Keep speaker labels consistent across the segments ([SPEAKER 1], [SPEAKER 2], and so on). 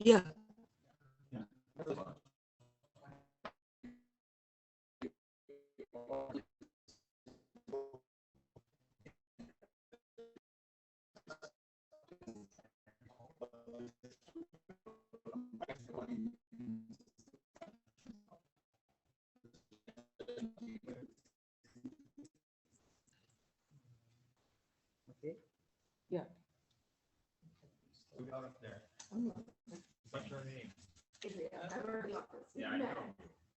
[SPEAKER 1] Yeah.
[SPEAKER 2] Okay.
[SPEAKER 1] Yeah.
[SPEAKER 2] Up there. What's your name?
[SPEAKER 1] I'm already in the office.
[SPEAKER 2] Yeah, I know.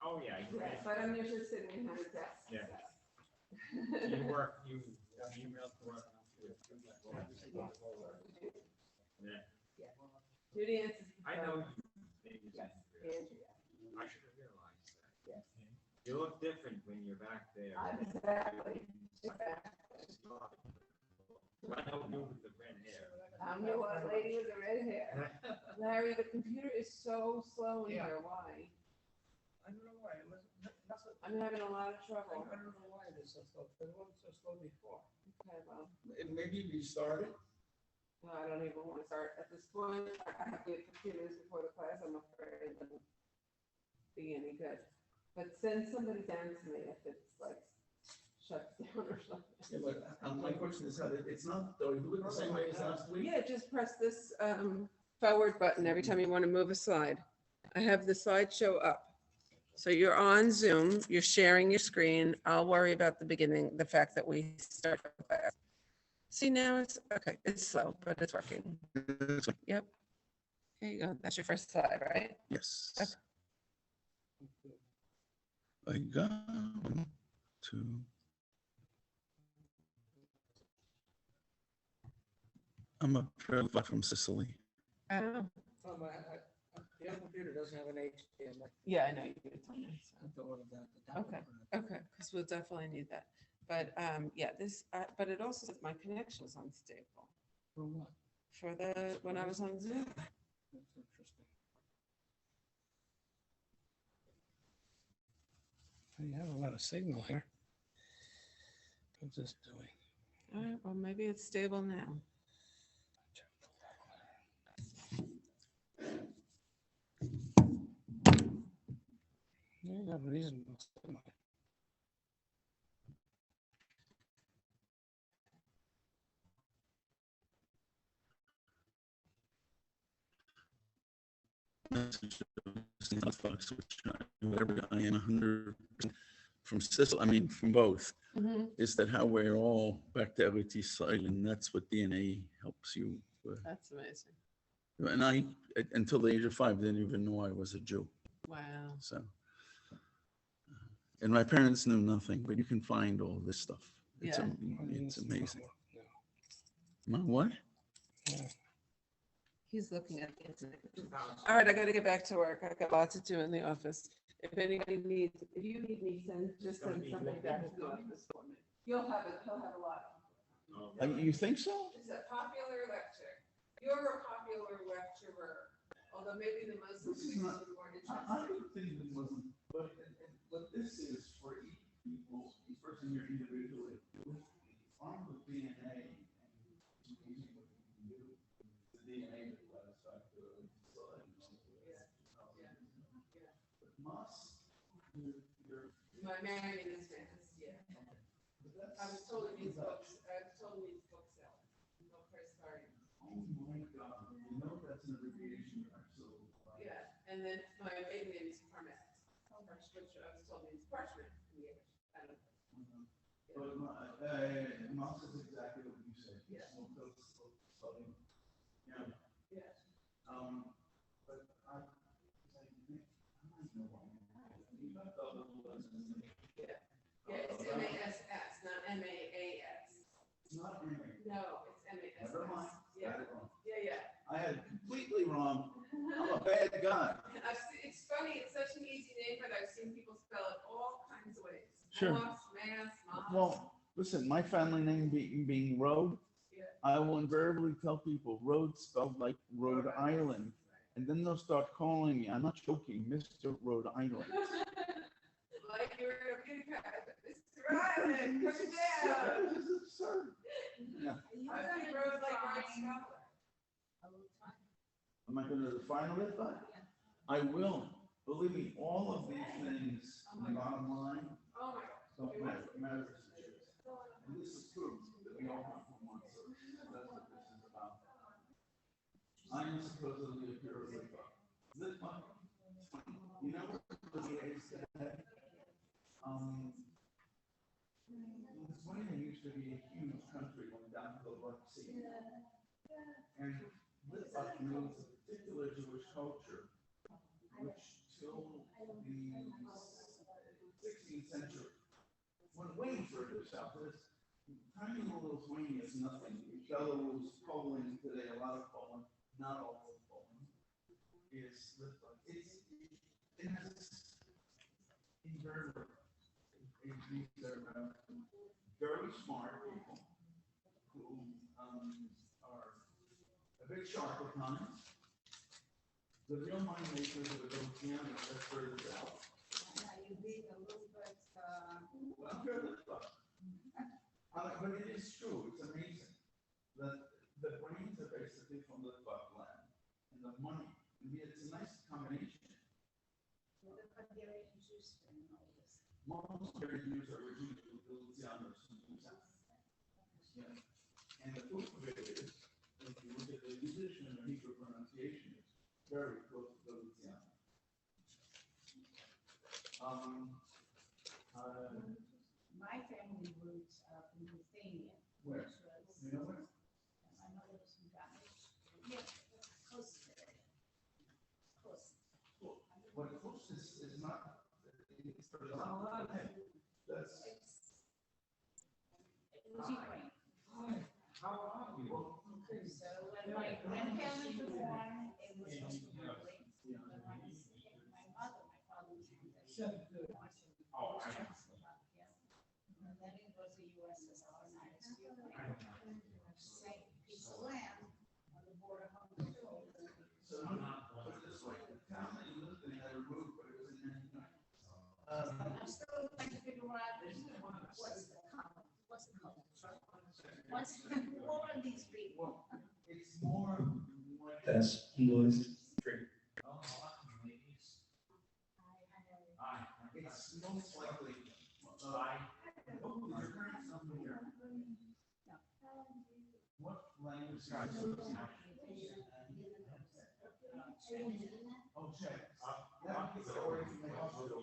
[SPEAKER 2] Oh, yeah.
[SPEAKER 1] Yeah, but I'm usually sitting behind a desk.
[SPEAKER 2] Yeah.
[SPEAKER 1] So.
[SPEAKER 2] You work, you email to work. Yeah.
[SPEAKER 1] Judy answers.
[SPEAKER 2] I know.
[SPEAKER 1] Yes, Andrea.
[SPEAKER 2] I should have realized that.
[SPEAKER 1] Yes.
[SPEAKER 2] You look different when you're back there.
[SPEAKER 1] Exactly.
[SPEAKER 2] I know you with the red hair.
[SPEAKER 1] I'm the one lady with the red hair. Larry, the computer is so slow in here. Why?
[SPEAKER 3] I don't know why, it was, that's what,
[SPEAKER 1] I'm having a lot of
[SPEAKER 3] I
[SPEAKER 1] trouble.
[SPEAKER 3] don't know why it is so slow, because it wasn't so slow before.
[SPEAKER 1] Okay, well,
[SPEAKER 3] And maybe we started.
[SPEAKER 1] no, I don't even want to start at this point. I have to get computers before the class. I'm afraid it won't be any good. But send somebody down to me if it's like shuts down or something.
[SPEAKER 3] Yeah, but my question is, how it's not, do we do it the same way as last week?
[SPEAKER 1] Yeah, just press this forward button every time you want to move a slide. I have the slideshow up. So you're on Zoom, you're sharing your screen. I'll worry about the beginning, the fact that we start the class. See, now it's, okay, it's slow, but it's working. Yep. Here you go. That's your first slide, right?
[SPEAKER 4] Yes.
[SPEAKER 1] Okay.
[SPEAKER 4] I got 1, 2. I'm a traveler from Sicily.
[SPEAKER 1] Oh,
[SPEAKER 3] Oh, the other computer doesn't have an HDMI.
[SPEAKER 1] yeah, I know you did tell me, so.
[SPEAKER 3] I have to order that.
[SPEAKER 1] Okay, okay, because we'll definitely need that. But yeah, this, but it also says my connection is unstable
[SPEAKER 3] For what?
[SPEAKER 1] for the, when I was on Zoom.
[SPEAKER 3] That's interesting. You have a lot of signal here. What's this doing?
[SPEAKER 1] All right, well, maybe it's stable now.
[SPEAKER 3] You got a reasonable signal.
[SPEAKER 4] Whatever I am 100% from Sicily, I mean, from both, is that how we're all back to LT side, and that's what DNA helps you with.
[SPEAKER 1] That's amazing.
[SPEAKER 4] And I, until the age of 5, didn't even know I was a Jew.
[SPEAKER 1] Wow.
[SPEAKER 4] So, and my parents knew nothing, but you can find all this stuff. It's,
[SPEAKER 1] Yeah.
[SPEAKER 4] it's amazing.
[SPEAKER 3] Yeah.
[SPEAKER 4] My what?
[SPEAKER 1] He's looking at the internet. All right, I got to get back to work. I got lots to do in the office. If anybody needs, if you need me, just send somebody back to the office for me. He'll have a lot.
[SPEAKER 4] You think so?
[SPEAKER 1] It's a popular lecture. You're a popular lecturer, although maybe the Muslims are more
[SPEAKER 4] I
[SPEAKER 1] interested.
[SPEAKER 4] don't think it wasn't, but what this is for each people, each person here individually, armed with DNA and using what you can do, the DNA that led us back to the slide. But Moss, you're.
[SPEAKER 1] My marrying is famous, yeah. I was told it means books, sell. No price starting.
[SPEAKER 4] Oh my God, you know that's an abbreviation, you're absolutely right.
[SPEAKER 1] Yeah, and then my maiden name is Parmet, which I was told means parchment in Yiddish. I don't know.
[SPEAKER 4] But Moss is exactly what you said.
[SPEAKER 1] Yeah.
[SPEAKER 4] Yeah.
[SPEAKER 1] Yeah.
[SPEAKER 4] But I might know why. You got the other lessons.
[SPEAKER 1] Yeah, it's M-A-S-S, not M-A-A-S.
[SPEAKER 4] It's not really.
[SPEAKER 1] No, it's M-A-S-S.
[SPEAKER 4] Never mind.
[SPEAKER 1] Yeah,
[SPEAKER 4] Got it wrong.
[SPEAKER 1] yeah, yeah.
[SPEAKER 4] Sure.
[SPEAKER 1] Moss, Mass, Moss.
[SPEAKER 4] Well, listen, my family name being Rhode, I will invariably tell people Rhode spelled like Rhode Island. And then they'll start calling me, I'm not joking, Mr. Rhode Island.
[SPEAKER 1] Like you're a kitty cat. Mr. Island, come down.
[SPEAKER 4] This is absurd. Yeah.
[SPEAKER 1] I think Rose like Rhode Scholar.
[SPEAKER 4] Am I gonna define it? I will. Believe me, all of these things, the bottom line,
[SPEAKER 1] Oh my God.
[SPEAKER 4] don't matter to choose. And this is true, that we all come from one source. That's what this is about. I am supposedly a pure Litva. Litva, you know what Lithuania is today? Lithuania used to be a huge country going down to the Black Sea. And Litva means a particular Jewish culture, which till the 16th century, when Waynesburg was south, this tiny little Lithuania is nothing. Belarus, Poland today, a lot of Poland, not all of Poland, is Litva. It has invertebrate. These are very smart people who are a bit sharp at times. The real money makers are the Louisiana, that's further south. Well, fair enough. But it is true, it's amazing that the brains are basically from the land and the money. I mean, it's a nice combination. Most very Jews are originally Louisiana. Yeah. And the proof of it is, if you look at the Yiddish and the Hebrew pronunciation, it's very close to Louisiana.
[SPEAKER 5] My family roots are from Lithuania.
[SPEAKER 4] Where?
[SPEAKER 5] Which was,
[SPEAKER 4] You know where?
[SPEAKER 5] my mother was from Ghana. Yeah, close to it. Close.
[SPEAKER 4] What close is not, it's pretty
[SPEAKER 5] Oh,
[SPEAKER 4] long.
[SPEAKER 5] okay.
[SPEAKER 4] That's.
[SPEAKER 5] It was Ukraine.
[SPEAKER 2] How are you?
[SPEAKER 5] So when my grandparents were born, it was also Ukraine. When my mother, my father was from there.
[SPEAKER 2] Oh, I
[SPEAKER 5] And then it was the USSR, and now it's Ukraine. Same piece of land on the border of Hungary.
[SPEAKER 4] So, put it this way, the town that you lived in had a roof, but it was in any.
[SPEAKER 5] I'm still trying to figure out what's the common, what's the common. Who are these people?
[SPEAKER 4] Well, it's more like.
[SPEAKER 6] That's noise.
[SPEAKER 4] It's most likely. Your parents not from here? What language? Oh, Czech. Yeah, it's the origin of the hospital.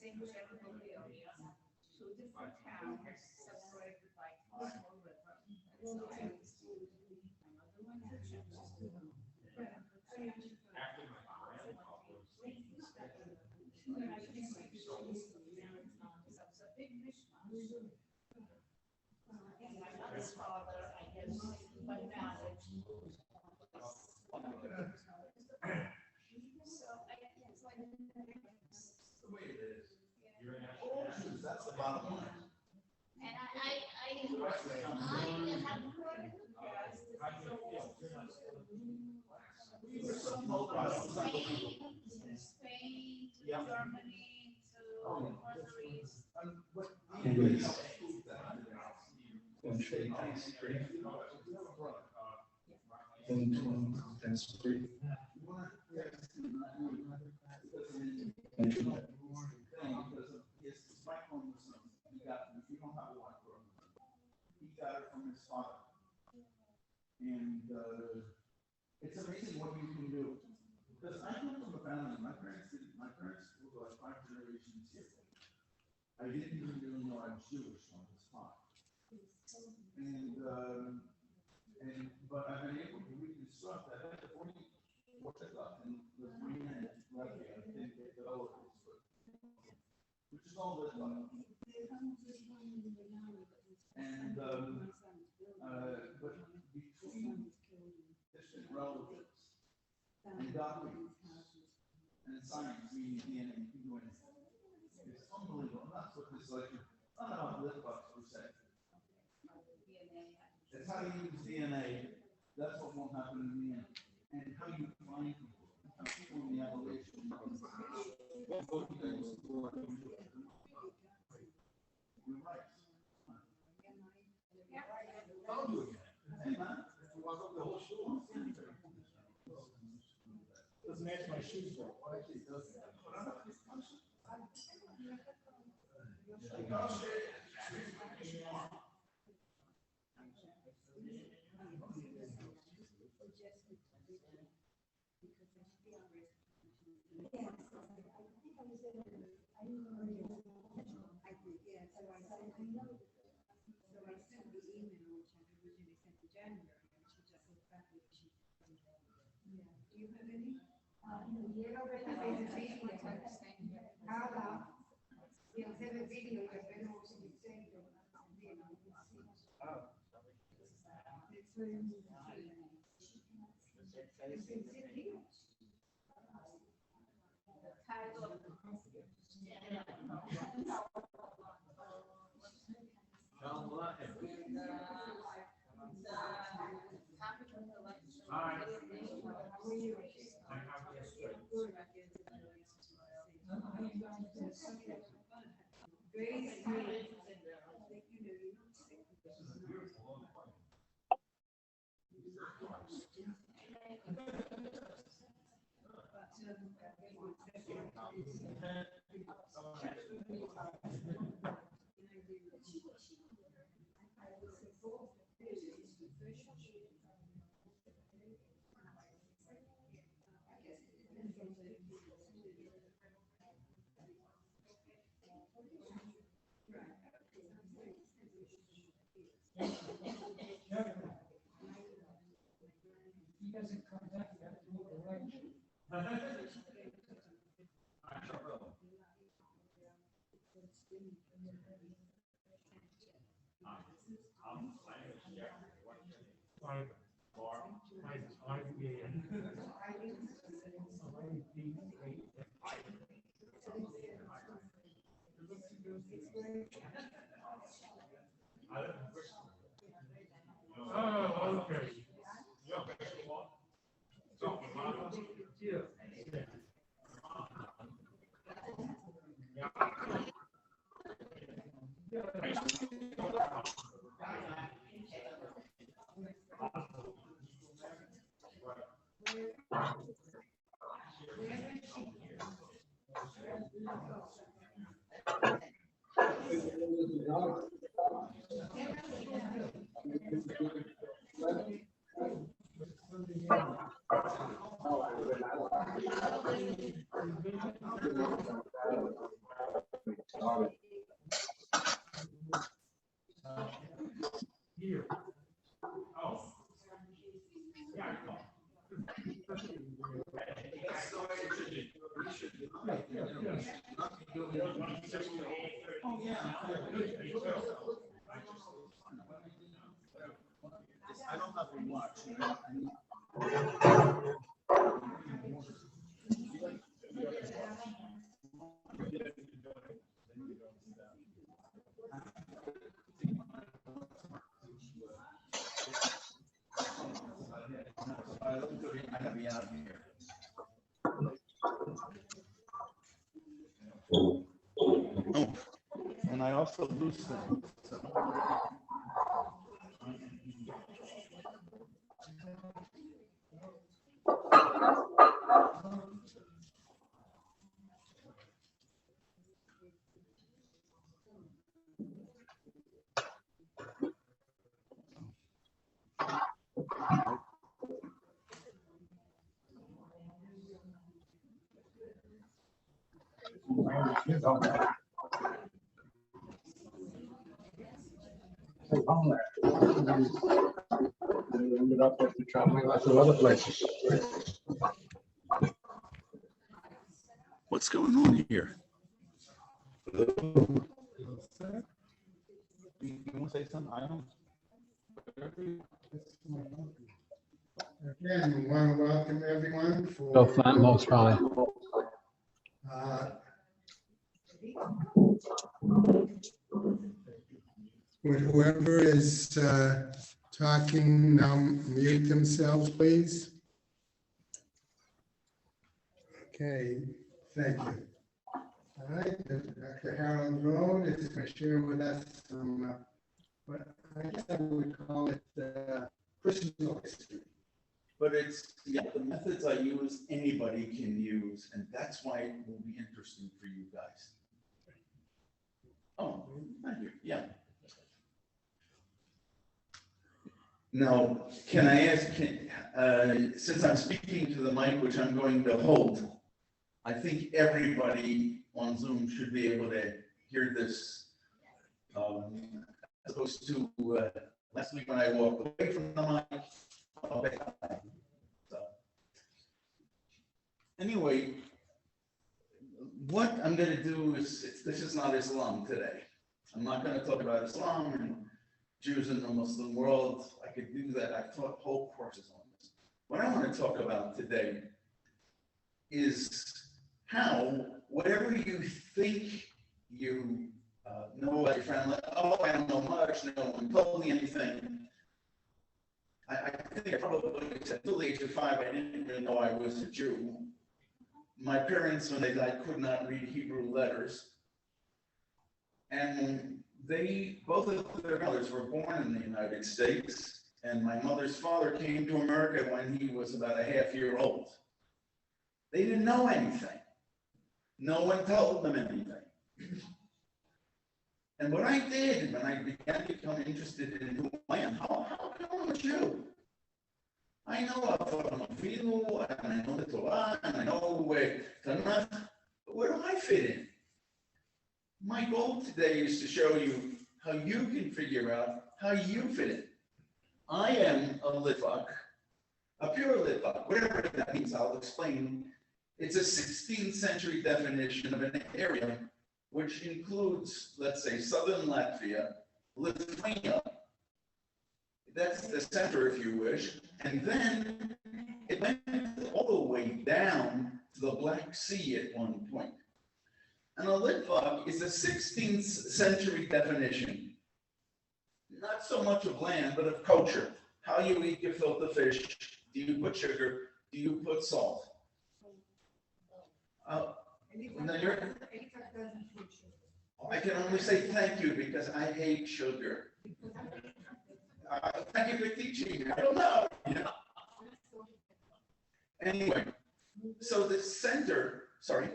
[SPEAKER 5] Same general area, two different towns separated by a small river. So my mother went to church.
[SPEAKER 2] After my grandpa was.
[SPEAKER 5] It's a big mishmash. And my mother's father, I guess, by marriage. So I guess it's like.
[SPEAKER 4] The way it is. All Jews, that's the bottom line.
[SPEAKER 5] And I have heard in the past
[SPEAKER 4] We were so mobile.
[SPEAKER 5] Spain, to
[SPEAKER 4] Yeah.
[SPEAKER 5] Germany, to Northeast.
[SPEAKER 4] But
[SPEAKER 6] Anyways.
[SPEAKER 4] That's
[SPEAKER 6] That's great. He don't have a white chromosome. He got it from his father. And it's amazing what you can do. Because I come from a family, my parents were like 5 generations here. I didn't even really know I was Jewish on the spot. But I've been able to reconstruct that. I had 40 in Lithuania and Latvia, I think they developed this, which is all this stuff. And but between distant relatives and documents and science, meaning DNA, you can do anything. It's unbelievable. And that's what this lecture, not about lift-ups per se. It's how you use DNA. That's what won't happen in the end. And how you find people. How people in the evolution. What both of those work. You're right. I'll do it. Hey, man. You walk up the whole show. Doesn't match my shoes though. Well, actually, it doesn't.
[SPEAKER 2] Oh, okay. Here. Oh. Yeah, I know. That's the way it should be. It should be.
[SPEAKER 6] Oh, yeah. I don't have to watch. I gotta be out of here. Oh, and I also lose things. So.
[SPEAKER 7] Ended up traveling lots of other places.
[SPEAKER 6] What's going on here? You want to say something? I don't.
[SPEAKER 8] Again, we want to welcome everyone for.
[SPEAKER 7] Go find most probably.
[SPEAKER 8] uh, Whoever is talking, now mute themselves, please. Okay, thank you. All right, Dr. Harold Road is going to share with us some, what I guess I would call it personal history.
[SPEAKER 6] But it's, yeah, the methods I use, anybody can use, and that's why it will be interesting for you guys. Oh, thank you, yeah. Now, can I ask, since I'm speaking to the mic, which I'm going to hold, I think everybody on Zoom should be able to hear this. As opposed to last week when I walked away from the mic. So, anyway, what I'm going to do is, this is not Islam today. I'm not going to talk about Islam and Jews in the Muslim world. I could do that. I've taught whole courses on this. What I want to talk about today is how, whatever you think you know about your family, oh, I don't know much, no one told me anything. I think I probably said until the age of 5, I didn't even know I was a Jew. My parents, when they died, could not read Hebrew letters. And both of their brothers were born in the United States. And my mother's father came to America when he was about a half-year old. They didn't know anything. No one told them anything. And what I did when I began to become interested in who I am, how come I'm a Jew? I know I'm and I know the Torah, and I know Tanakh, but where do I fit in? My goal today is to show you how you can figure out how you fit in. I am a Litvak, a pure Litvak, whatever that means, I'll explain. It's a 16th century definition of an area which includes, let's say, southern Latvia, Lithuania. That's the center, if you wish. And then it went all the way down to the Black Sea at one point. And a Litvak is a 16th century definition, not so much of land, but of culture. How you eat your filter fish. Do you put sugar? Do you put salt? No, I can only say thank you because I hate sugar. Thank you for teaching me. I don't know. Anyway, so the center, sorry.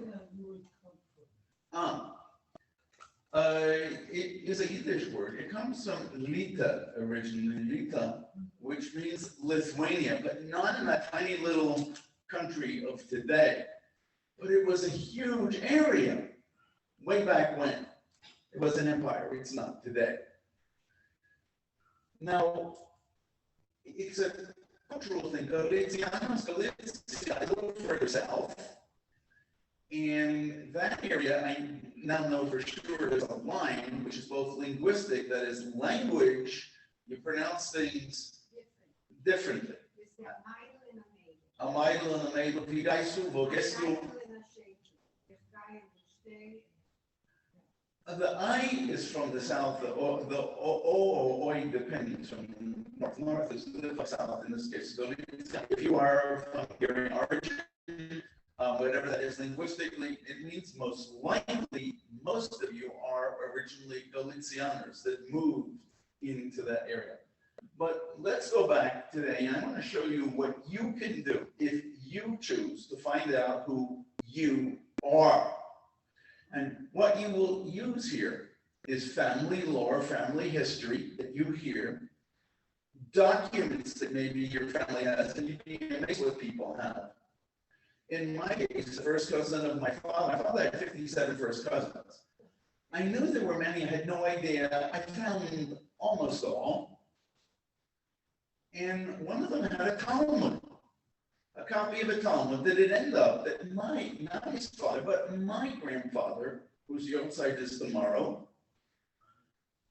[SPEAKER 6] It is a Yiddish word. It comes from Lita originally, Lita, which means Lithuania, but not in that tiny little country of today. But it was a huge area way back when. It was an empire. It's not today. Now, it's a cultural thing. Galicia is a little further south. And that area, I now know for sure there's a line, which is both linguistic, that is language, you pronounce things differently. A Meidl and a Meidl, Pigaisu, Vogesu. The I is from the south, the O or Oi depends from north. North is the south in this case. So if you are from Hungarian origin, whatever that is linguistically, it means most likely most of you are originally Galicianers that moved into that area. But let's go back today, and I want to show you what you can do if you choose to find out who you are. And what you will use here is family lore, family history that you hear, documents that maybe your family has, and you'd be amazed what people have. In my case, the first cousin of my father had 57 first cousins. I knew there were many, I had no idea. I found almost all. And one of them had a Talmud, a copy of a Talmud that it ended up that not his father, but my grandfather, whose Yahrzeit is tomorrow,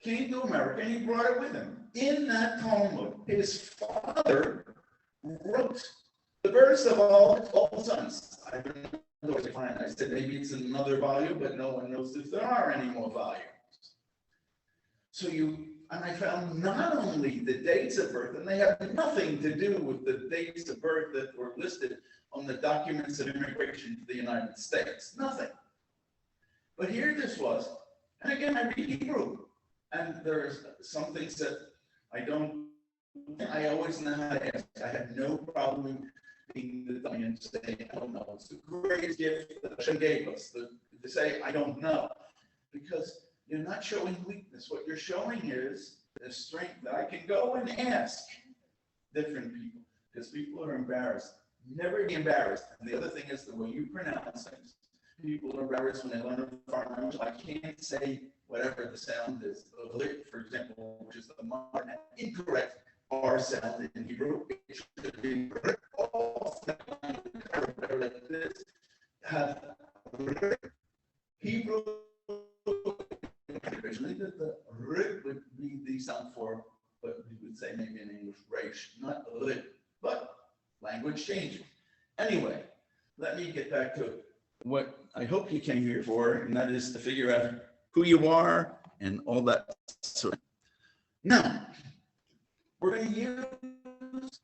[SPEAKER 6] came to America and he brought it with him. In that Talmud, his father wrote the verse of all sons. I don't know where to find it. I said maybe it's in another volume, but no one knows if there are any more volumes. So and I found not only the dates of birth, and they have nothing to do with the dates of birth that were listed on the documents of immigration to the United States, nothing. But here this was, and again, I read Hebrew, and there's some things that I always know how to ask. I have no problem being the dummy and saying, I don't know. It's the greatest gift that Hashem gave us, to say, I don't know. Because you're not showing weakness. What you're showing is the strength that I can go and ask different people, because people are embarrassed. Never be embarrassed. And the other thing is the way you pronounce things. People are embarrassed when they learn a foreign language. I can't say whatever the sound is. For example, which is the modern incorrect R sound in Hebrew. It should be like this. Hebrew originally the R would be the sound for what we would say maybe in English, resh, not R. But language changes. Anyway, let me get back to what I hope you came here for, and that is to figure out who you are and all that sort of. Now, we're going to use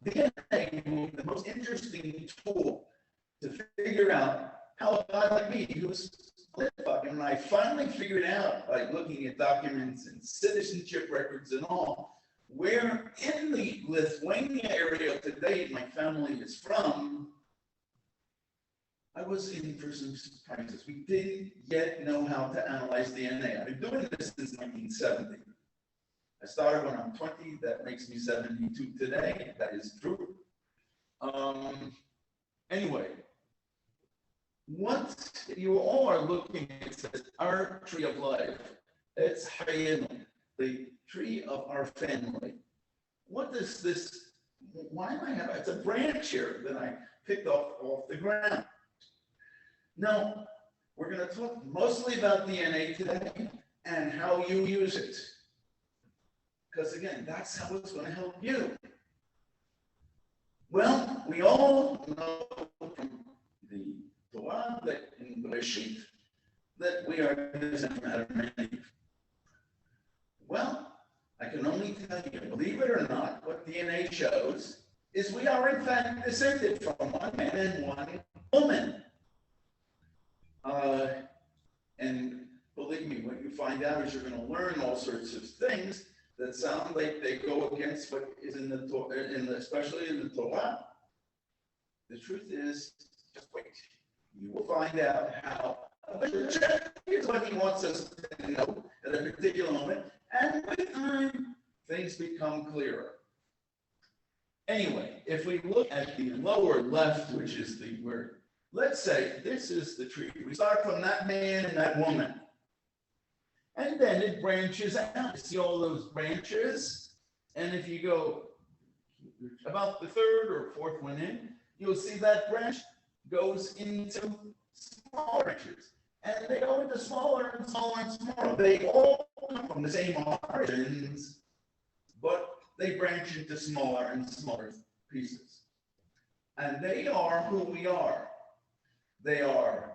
[SPEAKER 6] DNA, the most interesting tool, to figure out how a guy like me, who's and I finally figured out by looking at documents and citizenship records and all, where in the Lithuania area today my family is from. I was in for some surprises. We didn't yet know how to analyze DNA. I've been doing this since 1970. I started when I'm 20. That makes me 72 today. That is true. Anyway, what you all are looking at says our tree of life. It's Hayim, the tree of our family. What is this? Why am I having? It's a branch here that I picked off the ground. Now, we're going to talk mostly about DNA today and how you use it. Because again, that's how it's going to help you. Well, we all know from the Torah that in the Reshit that we are descended from Adam and Eve. Well, I can only tell you, believe it or not, what DNA shows is we are in fact descended from one man and one woman. And believe me, what you find out is you're going to learn all sorts of things that sound like they go against what is in the Torah, especially in the Torah. The truth is, just wait. You will find out how. Here's what he wants us to know at a particular moment, and with time, things become clearer. Anyway, if we look at the lower left, which is the word. Let's say this is the tree. We start from that man and that woman. And then it branches out. You see all those branches? And if you go about the third or fourth one in, you'll see that branch goes into smaller branches. And they go into smaller and smaller and smaller. They all come from the same origins, but they branch into smaller and smaller pieces. And they are who we are. They are,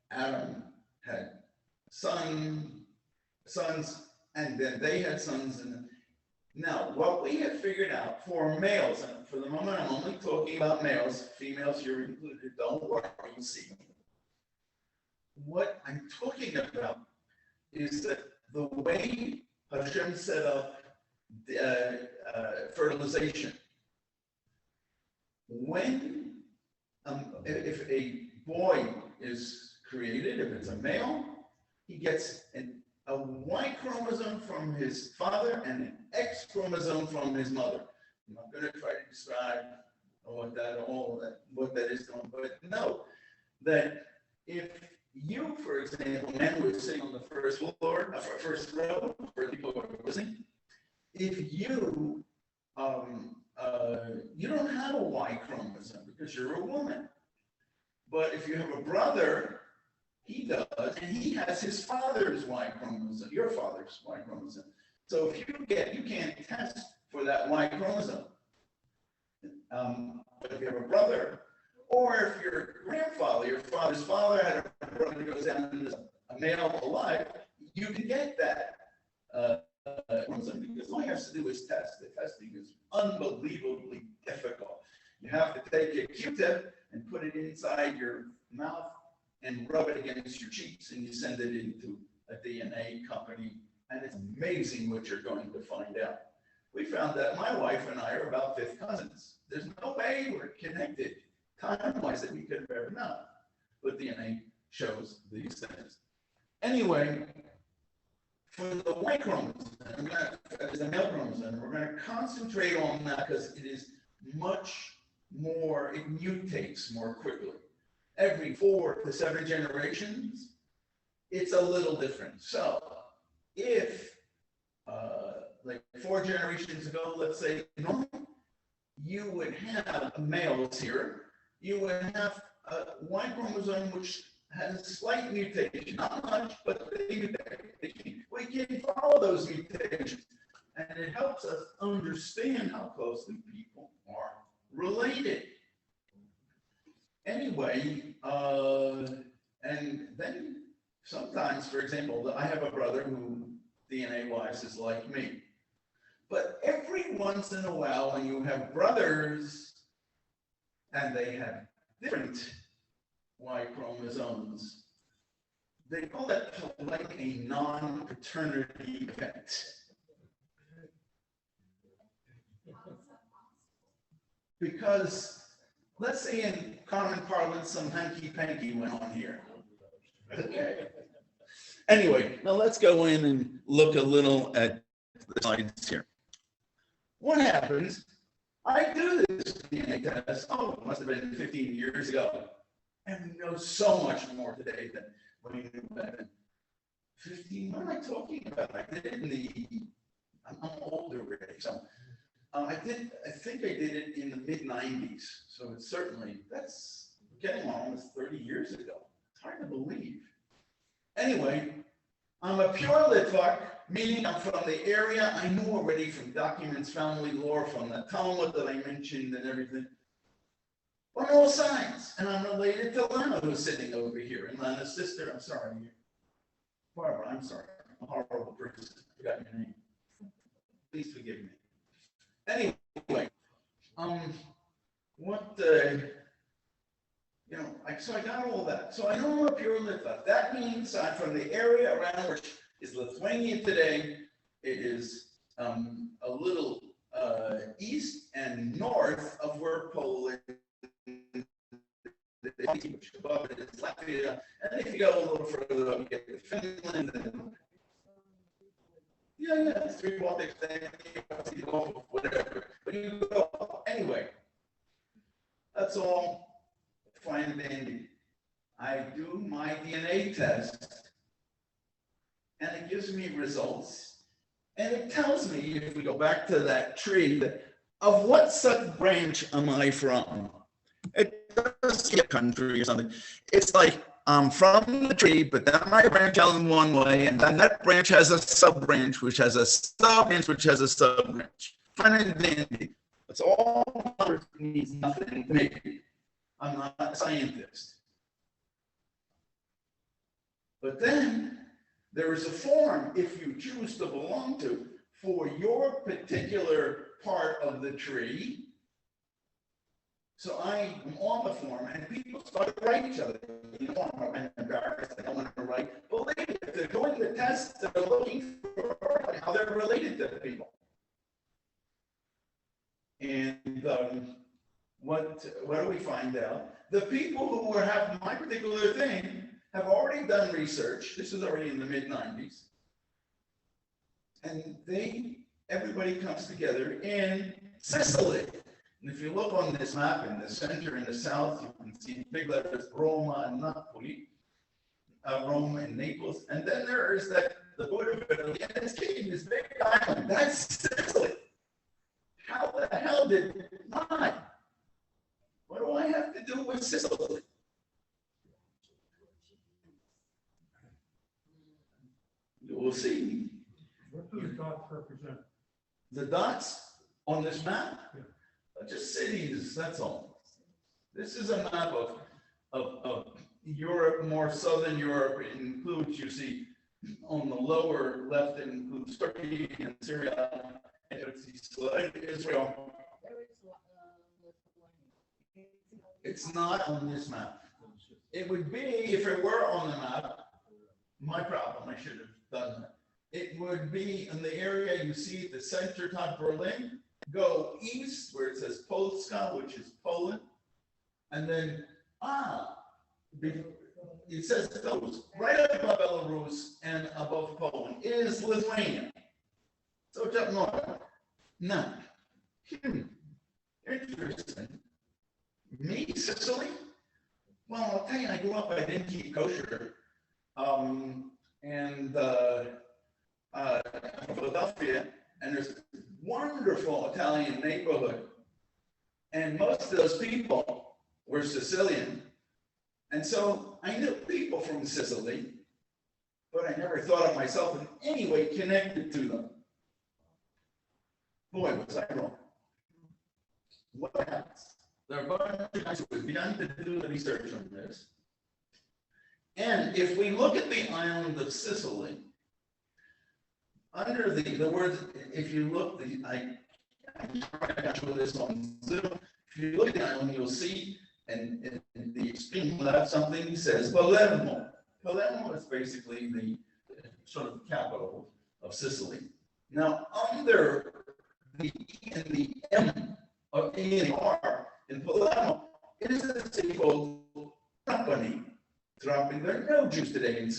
[SPEAKER 6] Adam had sons, and then they had sons. And now, what we have figured out for males, and for the moment I'm only talking about males, females you're included, don't worry, you'll see. What I'm talking about is that the way Hashem set up fertilization, when, if a boy is created, if it's a male, he gets a Y chromosome from his father and an X chromosome from his mother. I'm not going to try to describe what that is, but know that if you, for example, men were sitting on the first floor, first row, for people who are listening, if you you don't have a Y chromosome because you're a woman. But if you have a brother, he does, and he has his father's Y chromosome, your father's Y chromosome. So if you can't test for that Y chromosome. But if you have a brother, or if your grandfather, your father's father had a brother who goes down and is a male alive, you can get that. Because all you have to do is test. The testing is unbelievably difficult. You have to take a Q-tip and put it inside your mouth and rub it against your cheeks, and you send it into a DNA company, and it's amazing what you're going to find out. We found that my wife and I are about fifth cousins. There's no way we're connected time-wise that we could have ever known, but DNA shows these things. Anyway, for the Y chromosome, the male chromosome, we're going to concentrate on that because it is much more, it mutates more quickly. Every 4 to 7 generations, it's a little different. So if like 4 generations ago, let's say, you would have males here, you would have a Y chromosome which has a slight mutation, not much, but a mutation. We can follow those mutations, and it helps us understand how closely people are related. Anyway, and then sometimes, for example, I have a brother who DNA-wise is like me. But every once in a while, when you have brothers and they have different Y chromosomes, they call that like a non-paternity event. Because let's say in common parlance, some hanky-panky went on here. Okay. Anyway, now let's go in and look a little at the slides here. What happens? I do this DNA test, it must have been 15 years ago. And we know so much more today than when we knew back then. 15, what am I talking about? I did it in the, I'm older already, so I think I did it in the mid-90s. So it's certainly, that's getting almost 30 years ago. It's hard to believe. Anyway, I'm a pure Litvak, meaning I'm from the area I knew already from documents, family lore, from the Talmud that I mentioned and everything. On all sides, and I'm related to Lana, who's sitting over here, and Lana's sister. I'm sorry, Barbara. I'm sorry. I'm a horrible person. I forgot your name. Please forgive me. Anyway, so I got all that. So I know I'm a pure Litvak. That means I'm from the area around which is Lithuania today. It is a little east and north of where Poland. Above it is Latvia, and if you go a little further up, you get to Finland. And, it's 3 Baltic states, whatever. But you go anyway. That's all fine and dandy. I do my DNA test, and it gives me results, and it tells me, if we go back to that tree, of what sub-branch am I from? It does a country or something. It's like I'm from the tree, but then my branch out in one way, and then that branch has a sub-branch, which has a sub-branch, which has a sub-branch. Fun and dandy. That's all means nothing to me. I'm not a scientist. But then there is a form, if you choose to belong to, for your particular part of the tree. So I am on the form, and people start to write each other. I'm embarrassed, I don't want to write. Believe me, if they're doing the tests, they're looking for how they're related to people. And what do we find out? The people who have my particular thing have already done research. This is already in the mid-90s. And everybody comes together in Sicily. And if you look on this map in the center, in the south, you can see big letters Roma and Napoli, Rome and Naples. And then there is the border of Italy, and it's this big island. That's Sicily. How the hell did not? What do I have to do with Sicily? You will see.
[SPEAKER 2] What do the dots represent?
[SPEAKER 6] The dots on this map?
[SPEAKER 2] Yeah.
[SPEAKER 6] just cities, that's all. This is a map of Europe, more southern Europe. It includes, you see, on the lower left, it includes Turkey and Syria, and Israel. It's not on this map. It would be, if it were on the map, my problem, I should have done that. It would be in the area you see at the center top Berlin, go east where it says Polska, which is Poland, and then, it says it goes right above Belarus and above Poland is Lithuania. So it's up north. Now, interesting. Me, Sicily? Well, I'll tell you, I grew up, I didn't keep kosher. Philadelphia, and there's a wonderful Italian neighborhood. And most of those people were Sicilian. And so I knew people from Sicily, but I never thought of myself in any way connected to them. Boy, was I wrong. What happens? There are a bunch of guys who have begun to do the research on this. And if we look at the island of Sicily, under the word, if you look, I got you this on Zoom. If you look at the island, you'll see, and the extreme left, something says Palermo. Palermo is basically the sort of capital of Sicily. Now, under the E and the M of A and R in Palermo, it is a city called Trapani. Trapani. There are no Jews today in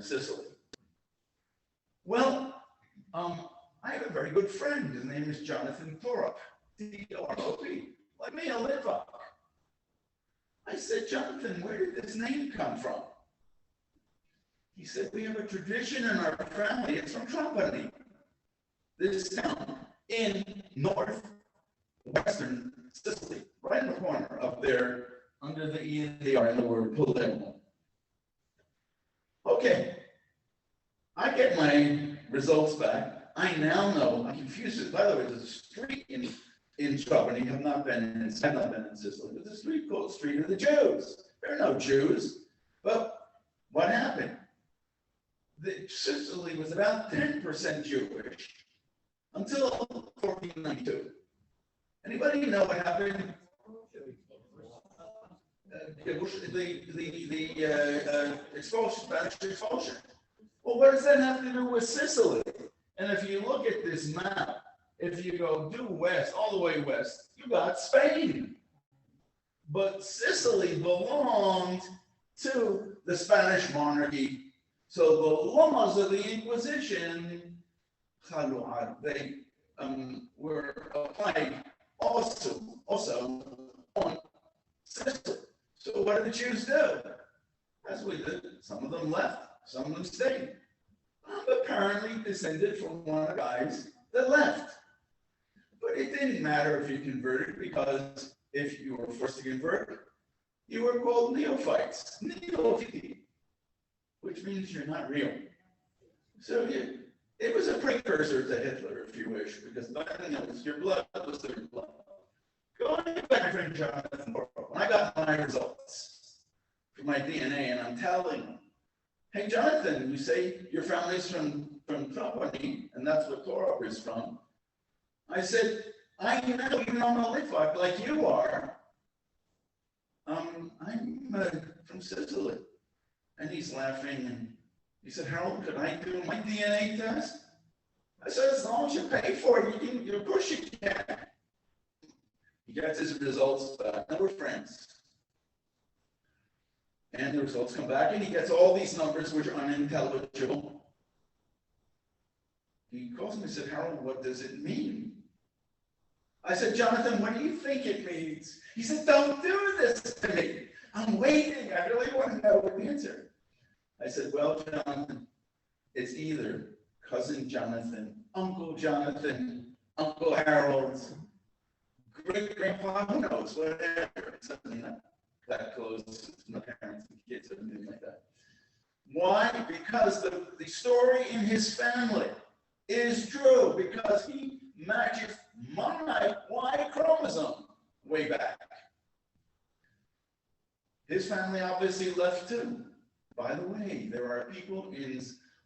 [SPEAKER 6] Sicily. Well, I have a very good friend. His name is Jonathan Thorop, T-O-R-O-P, like me, a Litvak. I said, Jonathan, where did this name come from? He said, we have a tradition in our family. It's from Trapani, this town in northwestern Sicily, right in the corner up there under the E and the R in the word Palermo. Okay, I get my results back. I now know, I'm confused. By the way, there's a street in Trapani, I've not been in Sicily, but there's a street called Street of the Jews. There are no Jews. But what happened? Sicily was about 10% Jewish until 1492. Anybody know what happened? The expulsion, Spanish expulsion. Well, what does that have to do with Sicily? And if you look at this map, if you go due west, all the way west, you got Spain. But Sicily belonged to the Spanish monarchy. So the laws of the Inquisition, they were applied also on Sicily. So what did the Jews do? As we did, some of them left, some of them stayed. I'm apparently descended from one of the guys that left. But it didn't matter if you converted, because if you were forced to convert, you were called neophytes, neophyte, which means you're not real. So it was a precursor to Hitler, if you wish, because back then it was your blood was their blood. Going back to my friend Jonathan, when I got my results for my DNA, and I'm telling him, hey, Jonathan, you say your family's from Trapani, and that's what Torah is from. I said, I know you know a Litvak like you are. I'm from Sicily. And he's laughing, and he said, Harold, could I do my DNA test? I said, as long as you pay for it, of course you can. He gets his results back, and we're friends. And the results come back, and he gets all these numbers which are unintelligible. He calls me and said, Harold, what does it mean? I said, Jonathan, what do you think it means? He said, don't do this to me. I'm waiting. I really want to know what the answer. I said, well, Jonathan, it's either cousin Jonathan, Uncle Harold, great-grandpa, who knows, whatever, something that close to my parents and kids or anything like that. Why? Because the story in his family is true, because he matches my Y chromosome way back. His family obviously left too. By the way, there are people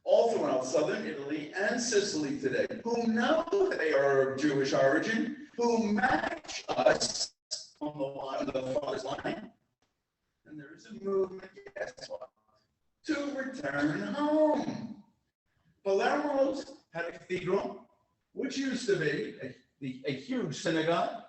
[SPEAKER 6] all throughout southern Italy and Sicily today who know they are of Jewish origin, who match us on the father's line. And there is a movement, guess what, to return home. Palermo's had a cathedral, which used to be a huge synagogue.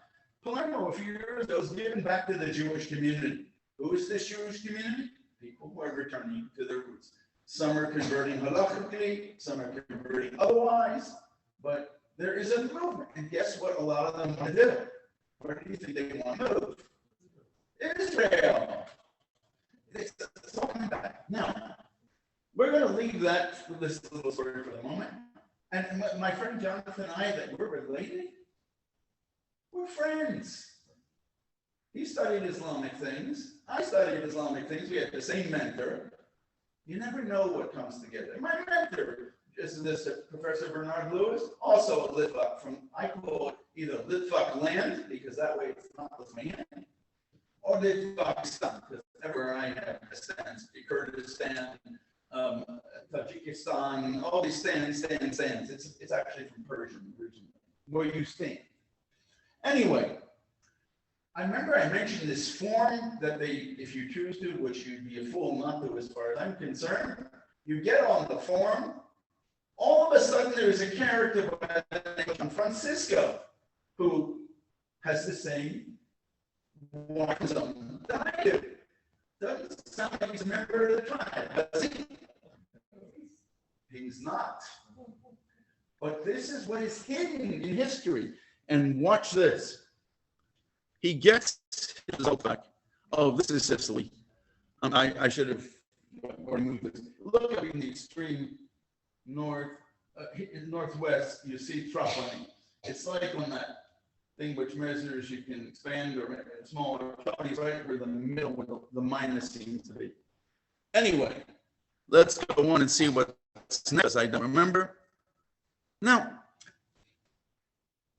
[SPEAKER 6] Palermo, a few years ago, was given back to the Jewish community. Who is this Jewish community? People who are returning to their roots. Some are converting halachically, some are converting otherwise, but there is a movement. And guess what a lot of them want to do? Where do you think they want to move? Israel. It's all back. Now, we're going to leave this little story for the moment. And my friend Jonathan and I, that we're related, we're friends. He studied Islamic things. I studied Islamic things. We had the same mentor. You never know what comes together. My mentor is this Professor Bernard Lewis, also a Litvak from, I call it either Litvak land, because that way it's not Lithuanian, or Litvakistan, because everywhere I have descent, Kurdistan, Tajikistan, all these stands. It's actually from Persian originally, where you stand. Anyway, I remember I mentioned this form that if you choose to, which you'd be a fool not to as far as I'm concerned, you get on the form, all of a sudden there's a character by the name of Francisco who has the same chromosome that I do. Doesn't sound like he's a member of the tribe, does he? He's not. But this is what is hidden in history. And watch this. He gets his result back. Oh, this is Sicily. I should have moved this. Look up in the extreme northwest, you see Trapani. It's like on that thing which measures you can expand or make it smaller. Trapani's right where the middle, where the minus seems to be. Anyway, let's go on and see what's next. I don't remember. Now,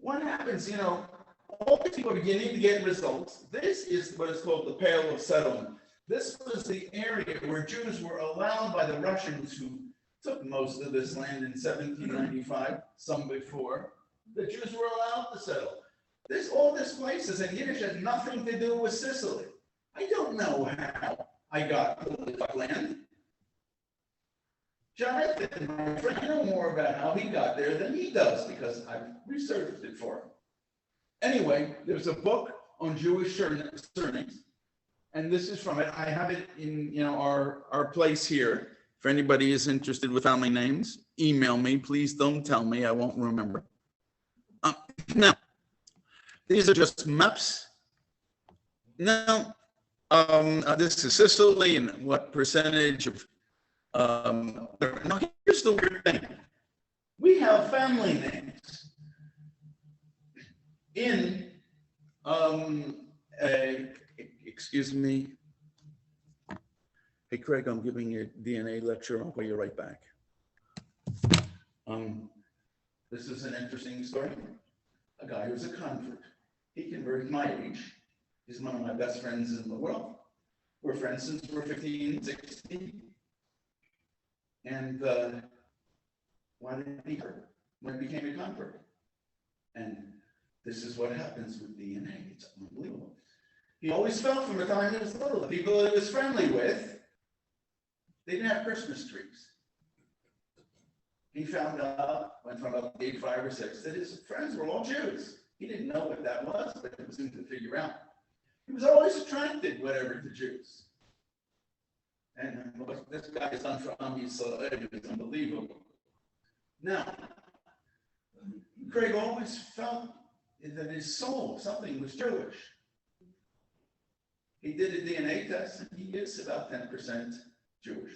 [SPEAKER 6] what happens, all these people are beginning to get results. This is what is called the Pale of Settlement. This was the area where Jews were allowed by the Russians, who took most of this land in 1795, some before. The Jews were allowed to settle. All this places in Yiddish had nothing to do with Sicily. I don't know how I got to the land. Jonathan, my friend, I know more about how he got there than he does because I've researched it for him. Anyway, there's a book on Jewish surnames, and this is from it. I have it in our place here. If anybody is interested with family names, email me. Please don't tell me. I won't remember. Now, these are just maps. Now, this is Sicily and what percentage of. Now, here's the weird thing. We have family names in, excuse me. Hey, Craig, I'm giving you a DNA lecture. I'll call you right back. This is an interesting story. A guy who's a convert. He converted my age. He's one of my best friends in the world. We're friends since we're 15, 16. And why did he hurt when he became a convert? And this is what happens with DNA. It's unbelievable. He always felt from the time he was little, the people he was friendly with, they didn't have Christmas trees. He found out, when from about age 5 or 6, that his friends were all Jews. He didn't know what that was, but it was soon to figure out. He was always attracted, whatever, to Jews. And what this guy has done for Am Yisrael is unbelievable. Now, Craig always felt that his soul, something was Jewish. He did a DNA test, and he is about 10% Jewish.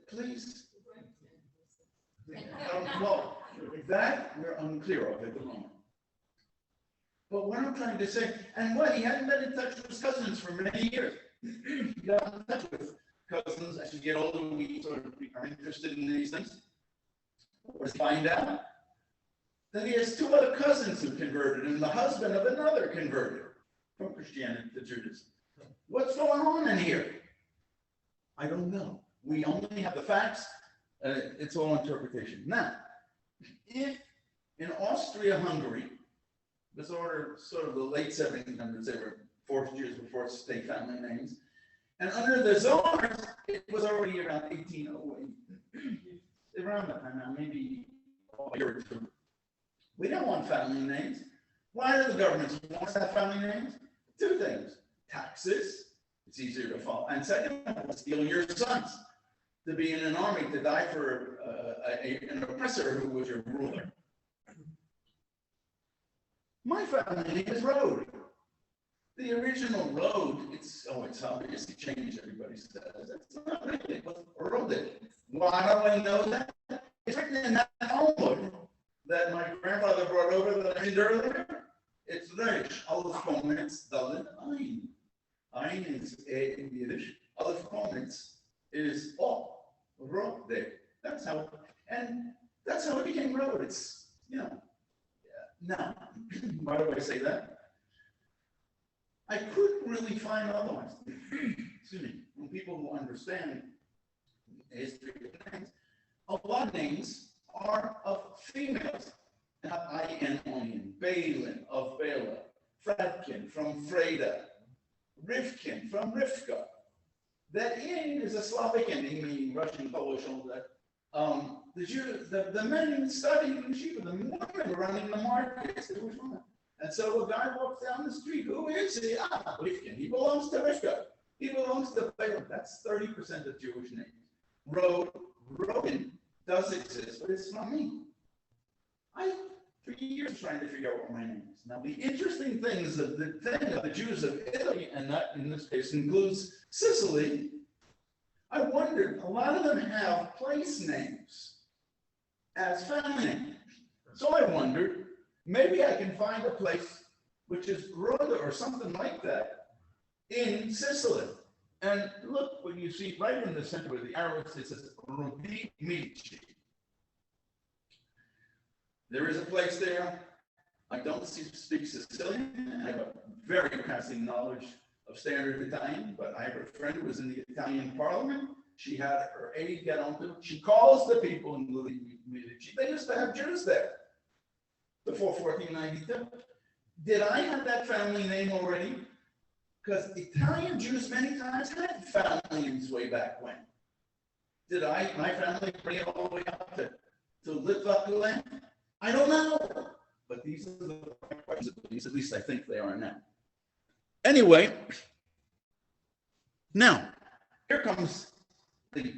[SPEAKER 6] Please. Well, that we're unclear of at the moment. But what I'm trying to say, and what, he hadn't been in touch with his cousins for many years. He got in touch with cousins as you get older, we sort of are interested in these things. Let's find out Then he has 2 other cousins who converted, and the husband of another converted from Christianity to Judaism. What's going on in here? I don't know. We only have the facts. It's all interpretation. Now, if in Austria-Hungary, this order, sort of the late 1700s, they were forced years before state family names, and under the Tsars, it was already around 1808. Around that time now, maybe a year or 2. We don't want family names. Why do the governments want us to have family names? 2 things: taxes, it's easier to follow, and second, stealing your sons to be in an army to die for an oppressor who was your ruler. My family name is Rhode. The original Rhode, it's obviously changed, everybody says. That's not really, it was Rhode. Why do I know that? It's written in that Talmud that my grandfather brought over that I mentioned earlier. It's Reish, Aleph Komets, Dalet, Ein. Ein is A in Yiddish. Aleph Komets is O, Rhode. That's how it became Rhode. It's, now, why do I say that? I couldn't really find otherwise. Excuse me. From people who understand the history of names, a lot of names are of females. Ayin, Onion, Balin of Bela, Fradkin from Freda, Rivkin from Rivka. That in is a Slavic ending, meaning Russian, Polish, all that. The men studying in Yeshiva, the women running the markets. And so a guy walks down the street. Who is he? Rivkin. He belongs to Rivka. He belongs to Balaam. That's 30% of Jewish names. Rogan does exist, but it's not me. I, for years, trying to figure out what my name is. Now, the interesting thing is that the thing of the Jews of Italy, and that in this case includes Sicily, I wondered, a lot of them have place names as family names. So I wondered, maybe I can find a place which is Rhoda or something like that in Sicily. And look, when you see right in the center with the arrows, it says Rodi Mici. There is a place there. I don't speak Sicilian. I have a very passing knowledge of standard Italian, but I have a friend who was in the Italian parliament. She had her aide get onto it. She calls the people in Medici. They used to have Jews there before 1492. Did I have that family name already? Because Italian Jews many times had family names way back when. Did my family bring it all the way up to Litva? I don't know. But these are the questions, at least I think they are now. Anyway, now, here comes the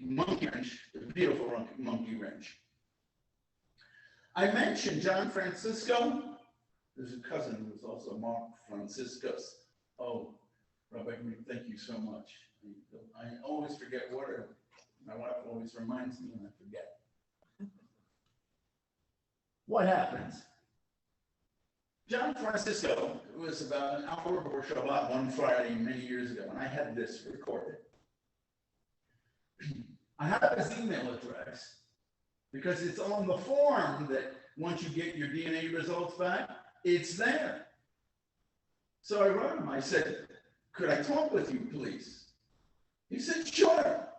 [SPEAKER 6] monkey wrench, the beautiful monkey wrench. I mentioned John Francisco. There's a cousin who was also Mark Franciscus. Oh, Rabbi, thank you so much. I always forget water. My wife always reminds me and I forget. What happens? John Francisco was about an hour before Shabbat one Friday many years ago, and I had this recorded. I have his email address because it's on the form that once you get your DNA results back, it's there. So I wrote him, I said, could I talk with you, please? He said, sure.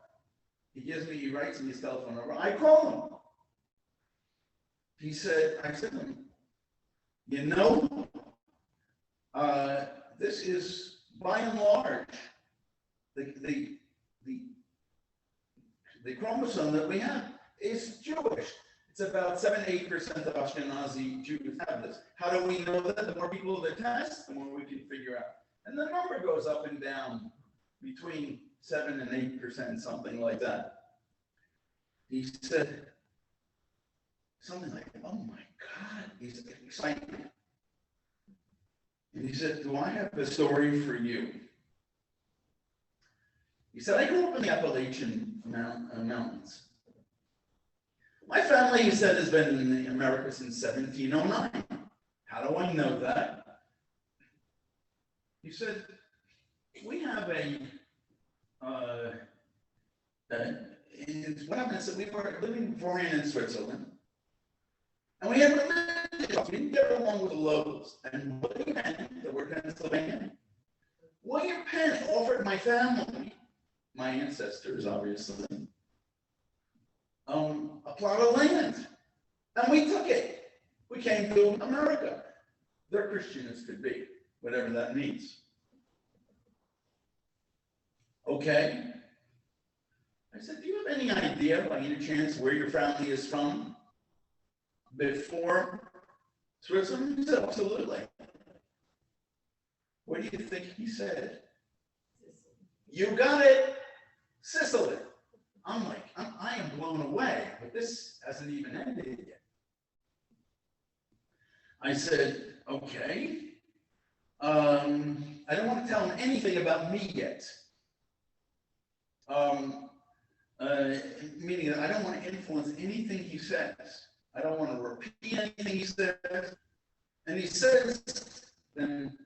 [SPEAKER 6] He writes me his telephone number. I call him. I said to him, this is by and large the chromosome that we have is Jewish. It's about 7-8% of Ashkenazi Jews have this. How do we know that? The more people that test, the more we can figure out. And the number goes up and down between 7 and 8%, something like that. He said something like, oh my God, he's excited. And he said, do I have a story for you? He said, I grew up in the Appalachian Mountains. My family, he said, has been in America since 1709. How do I know that? He said, we have what happened is that we were living beforehand in Switzerland. And we had religions. We didn't get along with the locals. And William Penn, that were Pennsylvania, William Penn offered my family, my ancestors, obviously, a plot of land. And we took it. We came to America. They're Christian as could be, whatever that means. Okay. I said, do you have any idea, by any chance, where your family is from before Switzerland? He said, absolutely. What do you think he said? You got it, Sicily. I'm like, I am blown away, but this hasn't even ended yet. I said, okay. I don't want to tell him anything about me yet. Meaning that I don't want to influence anything he says. I don't want to repeat anything he says. And he says, then,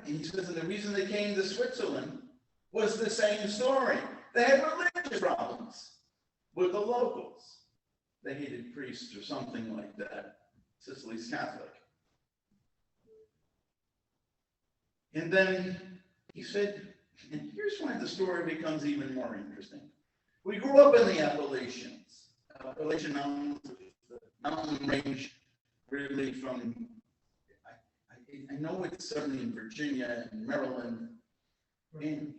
[SPEAKER 6] he says, and the reason they came to Switzerland was the same story. They had religious problems with the locals. They hated priests or something like that. Sicily's Catholic. And then he said, and here's why the story becomes even more interesting. We grew up in the Appalachians. Appalachian Mountains, the mountain range really from, I know it's certainly in Virginia and Maryland, in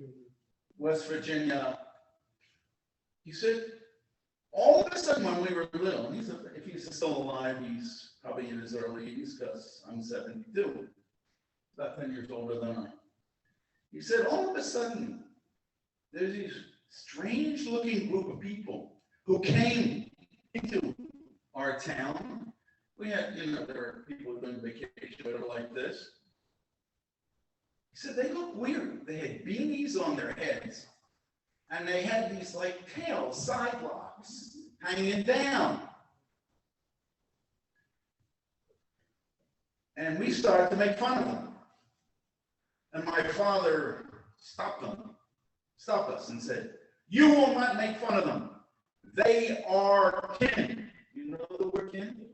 [SPEAKER 6] West Virginia. He said, all of a sudden when we were little, and if he's still alive, he's probably in his early 80s, because I'm 72, about 10 years older than I. He said, all of a sudden, there's these strange looking group of people who came into our town. We had, there were people doing vacation that are like this. He said, they look weird. They had beanies on their heads, and they had these like tails, side locks, hanging down. And we started to make fun of them. And my father stopped us and said, you will not make fun of them. They are kin. You know the word kin?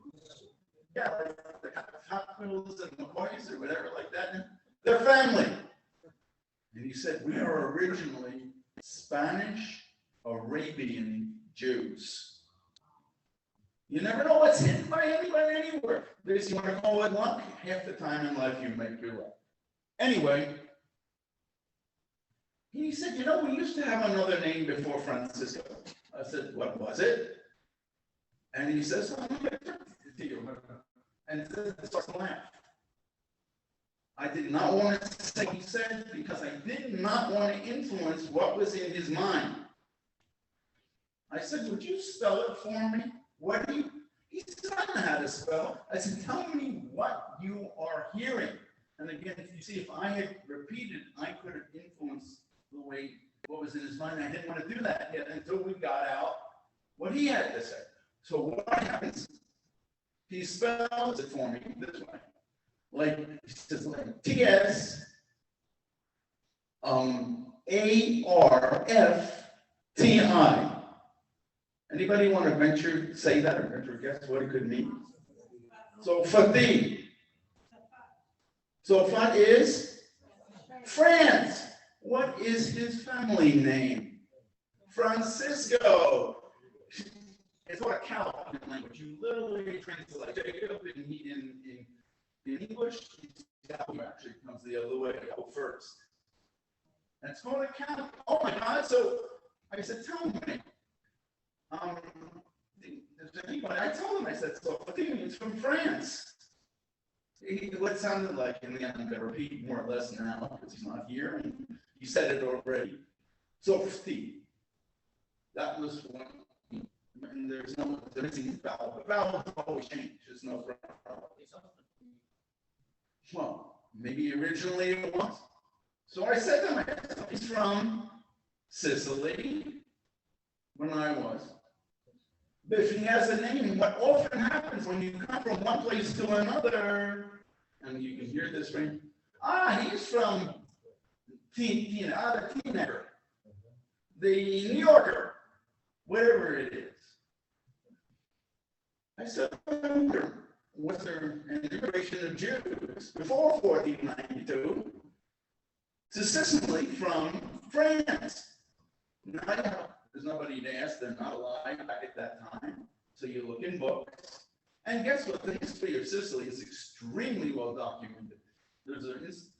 [SPEAKER 6] Yeah, like the Cockbills and McCoys or whatever like that. They're family. And he said, we are originally Spanish Arabian Jews. You never know what's hidden by anybody anywhere. This, you want to call it luck? Half the time in life you make your luck. Anyway, he said, we used to have another name before Francisco. I said, what was it? And he says, I'm going to give it to you. And starts to laugh. I did not want to say what he said because I did not want to influence what was in his mind. I said, would you spell it for me? What do you? He said, I don't know how to spell. I said, tell me what you are hearing. And again, you see, if I had repeated, I could have influenced the way what was in his mind. I didn't want to do that yet until we got out what he had to say. So what happens? He spells it for me this way. Like, he says, like T-S A-R-F-T-I. Anybody want to say that or venture guess what it could mean? So Fatih. So Fat is France. What is his family name? Francisco. It's what a Californian language. You literally translate Jacob in English. Actually comes the other way. Go first. That's called a Californian. Oh my God! So I said, tell me. I told him. I said, so Fatih means from France. What it sounded like, in the end, I'm going to repeat more or less now because he's not here, and he said it already. So, Steve, that was one, and there's no missing vowel. The vowels always change. There's no problem. Well, maybe originally it was. So I said to him, he's from Sicily when I was. But if he has a name, what often happens when you come from one place to another, and you can hear this ring, he's from the Teenager, the New Yorker, whatever it is. I said, I wonder, was there an immigration of Jews before 1492 to Sicily from France? Now, there's nobody to ask, they're not alive back at that time. So you look in books, and guess what? The history of Sicily is extremely well documented. There's a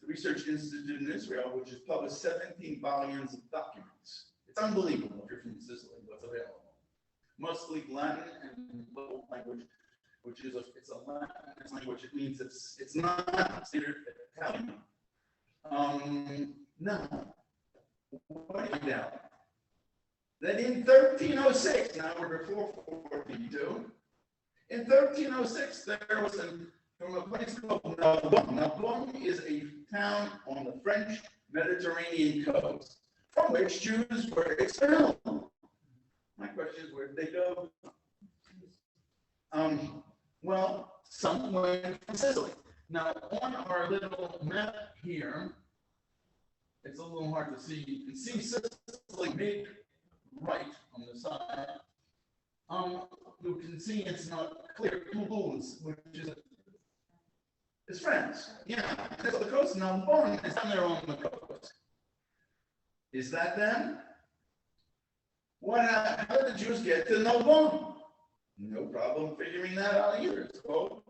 [SPEAKER 6] research institute in Israel which has published 17 volumes of documents. It's unbelievable if you're from Sicily, what's available. Mostly Latin and local language, which is it's a Latin language. It means it's not standard Italian. Now, what do you know? That in 1306, now we're before 1492, in 1306 there was from a place called Narbonne. Narbonne is a town on the French Mediterranean coast from which Jews were expelled. My question is, where did they go? Well, some went from Sicily. Now, on our little map here, it's a little hard to see. You can see Sicily mid right on the side. You can see it's not clear. Toulouse, which is France. Yeah, that's the coast. Now, Narbonne is down there on the coast. Is that them? How did the Jews get to Narbonne? No problem figuring that out either. So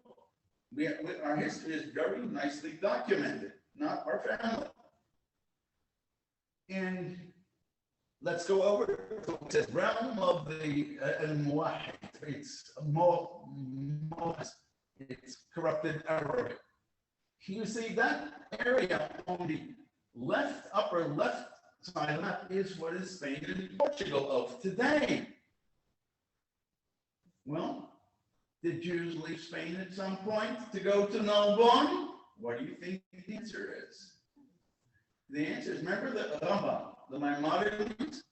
[SPEAKER 6] our history is very nicely documented, not our family. And let's go over to the realm of the Muwahid. It's corrupted Arabic. You see that area on the upper left side, that is what is Spain and Portugal of today. Well, did Jews leave Spain at some point to go to Narbonne? What do you think the answer is? The answer is, remember the Rambam, the Maimonides?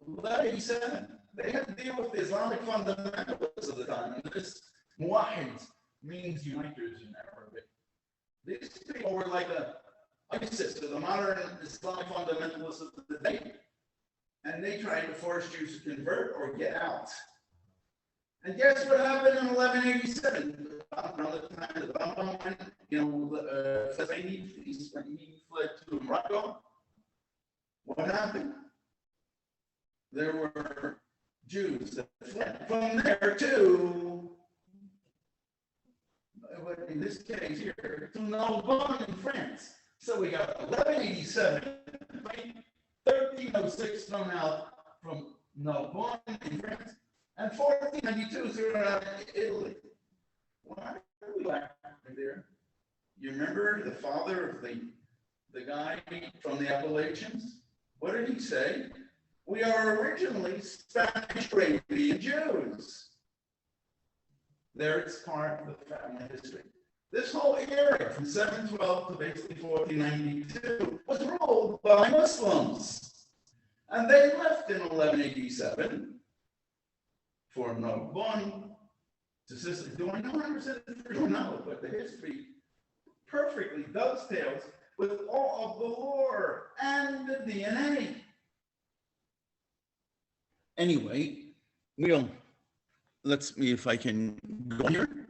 [SPEAKER 6] 1187. They had to deal with the Islamic fundamentalists of the time. And this Muwahid means uniters in Arabic. These people were like ISIS, the modern Islamic fundamentalists of the day. And they tried to force Jews to convert or get out. And guess what happened in 1187? Around the time the Rambam went, he fled to Morocco. What happened? There were Jews that fled from there to, in this case here, to Narbonne in France. So we got 1187, 1306 thrown out from Narbonne in France, and 1492 thrown out in Italy. Why are we laughing there? You remember the father of the guy from the Appalachians? What did he say? We are originally Spanish Arabian Jews. There it's part of the family history. This whole area from 712 to basically 1492 was ruled by Muslims. And they left in 1187 for Narbonne to Sicily. Do I know 100%? No, but the history perfectly dovetails with all of the lore and the DNA. Anyway, let's see if I can go here.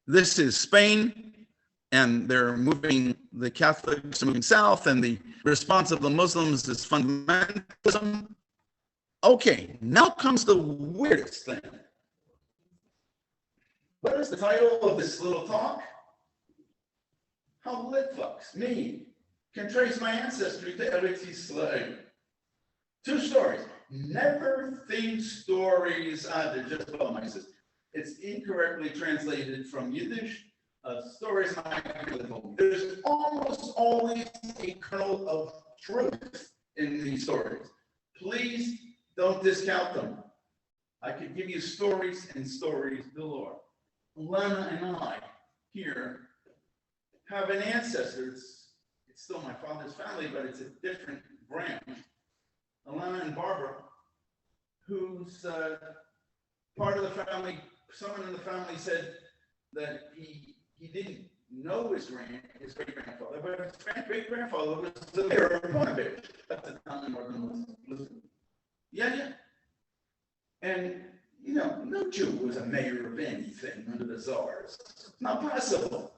[SPEAKER 6] This is Spain, and they're moving, the Catholics are moving south, and the response of the Muslims is fundamentalism. Okay, now comes the weirdest thing. What is the title of this little talk? How lit fucks me can trace my ancestry to Eretz Yisrael. Two stories. Never think stories, they're just promises. It's incorrectly translated from Yiddish. Stories there's almost always a kernel of truth in these stories. Please don't discount them. I could give you stories and stories galore. Lana and I here have an ancestor. It's still my father's family, but it's a different branch. Alana and Barbara, who's part of the family. Someone in the family said that he didn't know his great-grandfather, but his great-grandfather was the mayor of Ponevezh at the time in northern Lisbon. Yeah. And You know, no Jew was a mayor of anything under the czars. Not possible.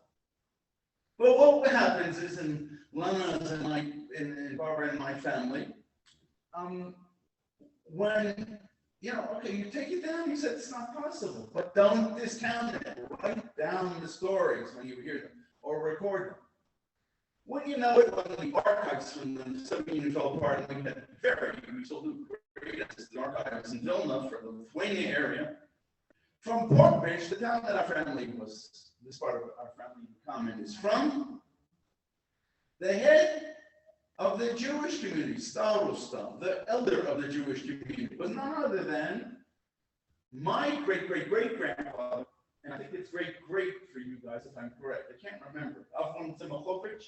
[SPEAKER 6] But what happens is in Lana's and in Barbara and my family, when, you know, okay, you take it down, you said it's not possible, but don't discount it. Write down the stories when you hear them or record them. When you know it, when the archives from the Soviet Union fell apart, and we had very great assistant archives in Vilna for the Lithuania area, from Portbridge, the town that our family was, this part of our family comment is from, the head of the Jewish community, Starosta, the elder of the Jewish community, was none other than my great-great-great-grandfather, and I think it's great-great for you guys if I'm correct, I can't remember, Avram Timochovich.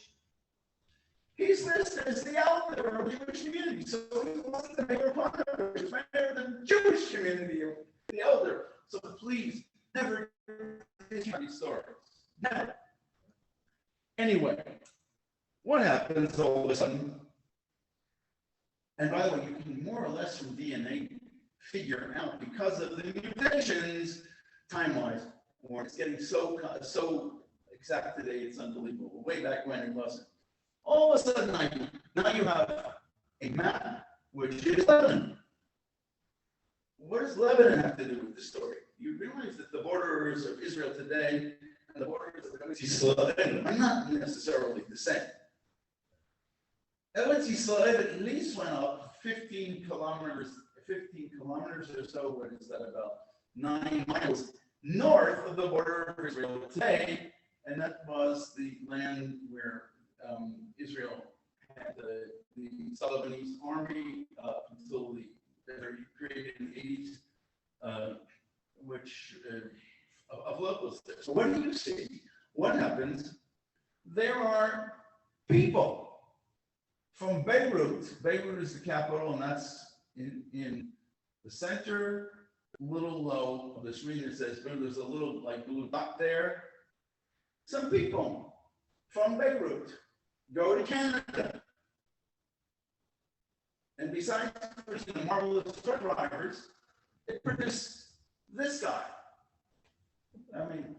[SPEAKER 6] He's listed as the elder of the Jewish community, so he wasn't the mayor of Portbridge, he was mayor of the Jewish community, the elder. So please, never discount these stories. Never. Anyway, what happens all of a sudden? And by the way, you can more or less from DNA figure out because of the mutations, time-wise, or it's getting so exact today, it's unbelievable. Way back when it wasn't. All of a sudden, now you have a map, which is Lebanon. What does Lebanon have to do with the story? You realize that the borders of Israel today and the borders of Eretz Yisrael are not necessarily the same. Eretz Yisrael at least went up 15 kilometers or so, what is that, about 9 miles north of the border of Israel today, and that was the land where Israel had the Sulebanese army until they created in the 80s, which of locals there. So what do you see? What happens? There are people from Beirut. Beirut is the capital, and that's in the center, little low of the screen. It says there's a little blue dot there. Some people from Beirut go to Canada. And besides producing the marvelous truck drivers, it produced this guy. I mean,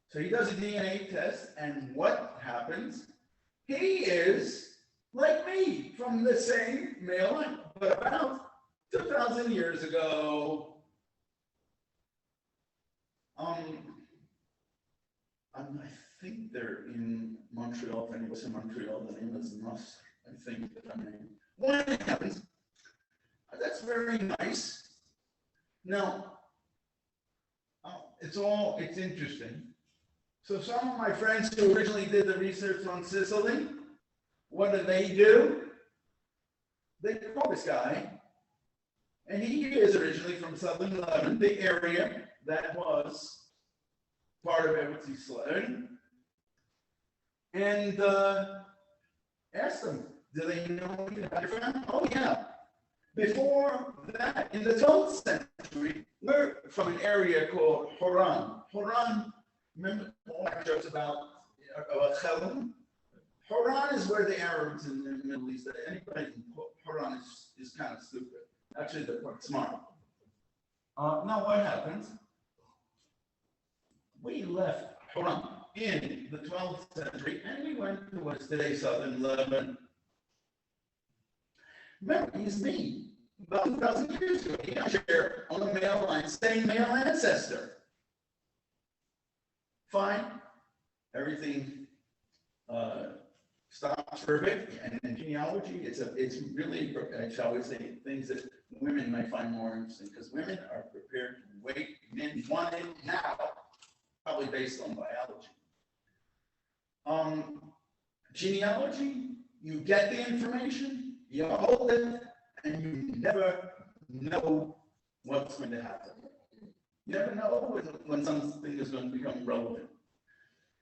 [SPEAKER 6] so he does a DNA test, and what happens? He is like me from the same male line, but about 2,000 years ago. I think they're in Montreal. If anyone's in Montreal, the name is Nuss. I think that name. When it happens, that's very nice. Now, it's interesting. So some of my friends who originally did the research on Sicily, what do? They call this guy, and he is originally from southern Lebanon, the area that was part of Eretz Yisrael, and asked them, do they know anything about your family? Oh yeah. Before that, in the 12th century, we're from an area called Haran. Haran, remember all our jokes about Chelm? Haran is where the Arabs in the Middle East, anybody in Haran is kind of stupid. Actually, they're quite smart. Now what happens? We left Haran in the 12th century, and we went to what is today southern Lebanon. Remember, he's me. About 2,000 years ago, he got share on the male line, same male ancestor. Fine, everything stops perfect, and in genealogy, it's really, shall we say, things that women might find more interesting, because women are prepared to wait, men want it now, probably based on biology. Genealogy, you get the information, you hold it, and you never know what's going to happen. You never know when something is going to become relevant.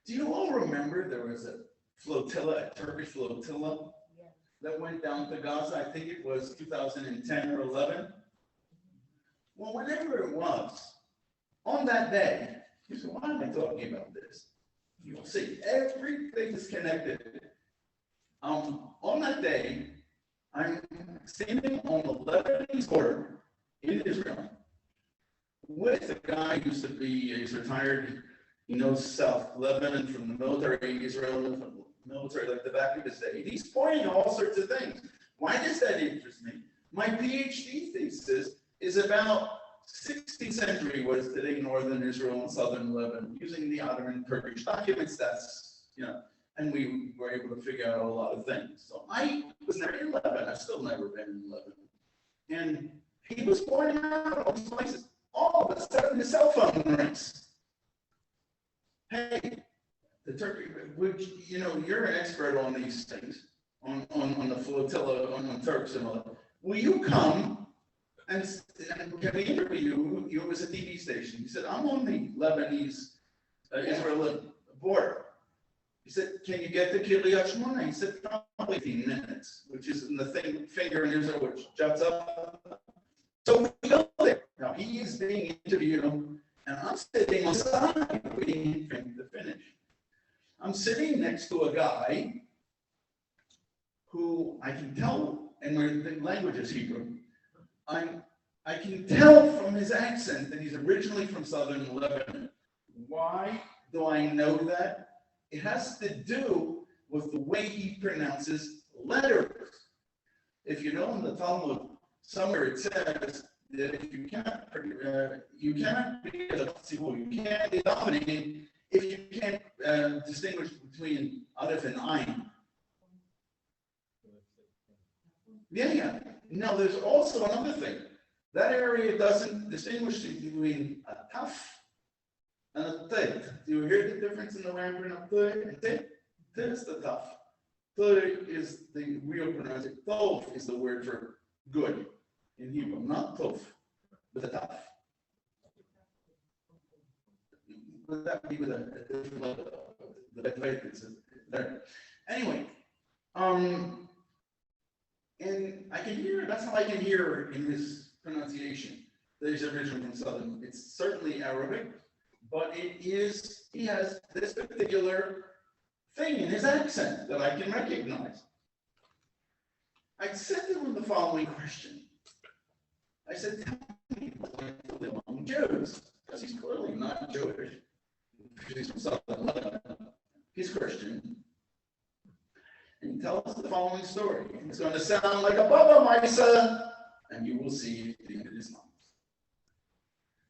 [SPEAKER 6] Do you all remember there was a flotilla, a Turkish flotilla, that went down to Gaza? I think it was 2010 or 11. Well, whenever it was, on that day, you say, why am I talking about this? You'll see, everything is connected. On that day, I'm standing on the Lebanese border in Israel with a guy who used to be, he's retired, he knows South Lebanon from the military, Israel, from the military like the back of his day. He's pointing all sorts of things. Why does that interest me? My PhD thesis is about 16th century, what is today northern Israel and southern Lebanon, using the Ottoman Turkish documents. That's, and we were able to figure out a lot of things. So I was never in Lebanon. I've still never been in Lebanon. And he was pointing out all these places. All of a sudden, the cell phone rings. Hey, the Turkey, which, you're an expert on these things, on the flotilla, on Turks and all that. Will you come and can we interview you? It was a TV station. He said, I'm on the Lebanese Israel border. He said, can you get to Kiryat Shmona? He said, probably 15 minutes, which is in the finger in Israel, which juts up. So we go there. Now he is being interviewed, and I'm sitting on the side waiting for him to finish. I'm sitting next to a guy who I can tell, and the language is Hebrew. I can tell from his accent that he's originally from southern Lebanon. Why do I know that? It has to do with the way he pronounces letters. If you know in the Talmud, somewhere it says that if you cannot be a tzibur, you can't be dominating if you can't distinguish between Aleph and Ayin. Yeah. Now, there's also another thing. That area doesn't distinguish between a taf and a tet. Do you hear the difference in the language of tet and tet? Tet is the taf. Tet is the real pronunciation. Tov is the word for good in Hebrew, not tov, but a taf. But that would be with a different level. Anyway, and I can hear, that's how I can hear in his pronunciation that he's originally from Southern. It's certainly Arabic, but he has this particular thing in his accent that I can recognize. I said to him the following question. I said, tell me what's like to live among Jews, because he's clearly not Jewish. He's from Southern Lebanon. He's Christian. And he tells the following story. It's going to sound like a Baba Misa, and you will see the end of his mouth.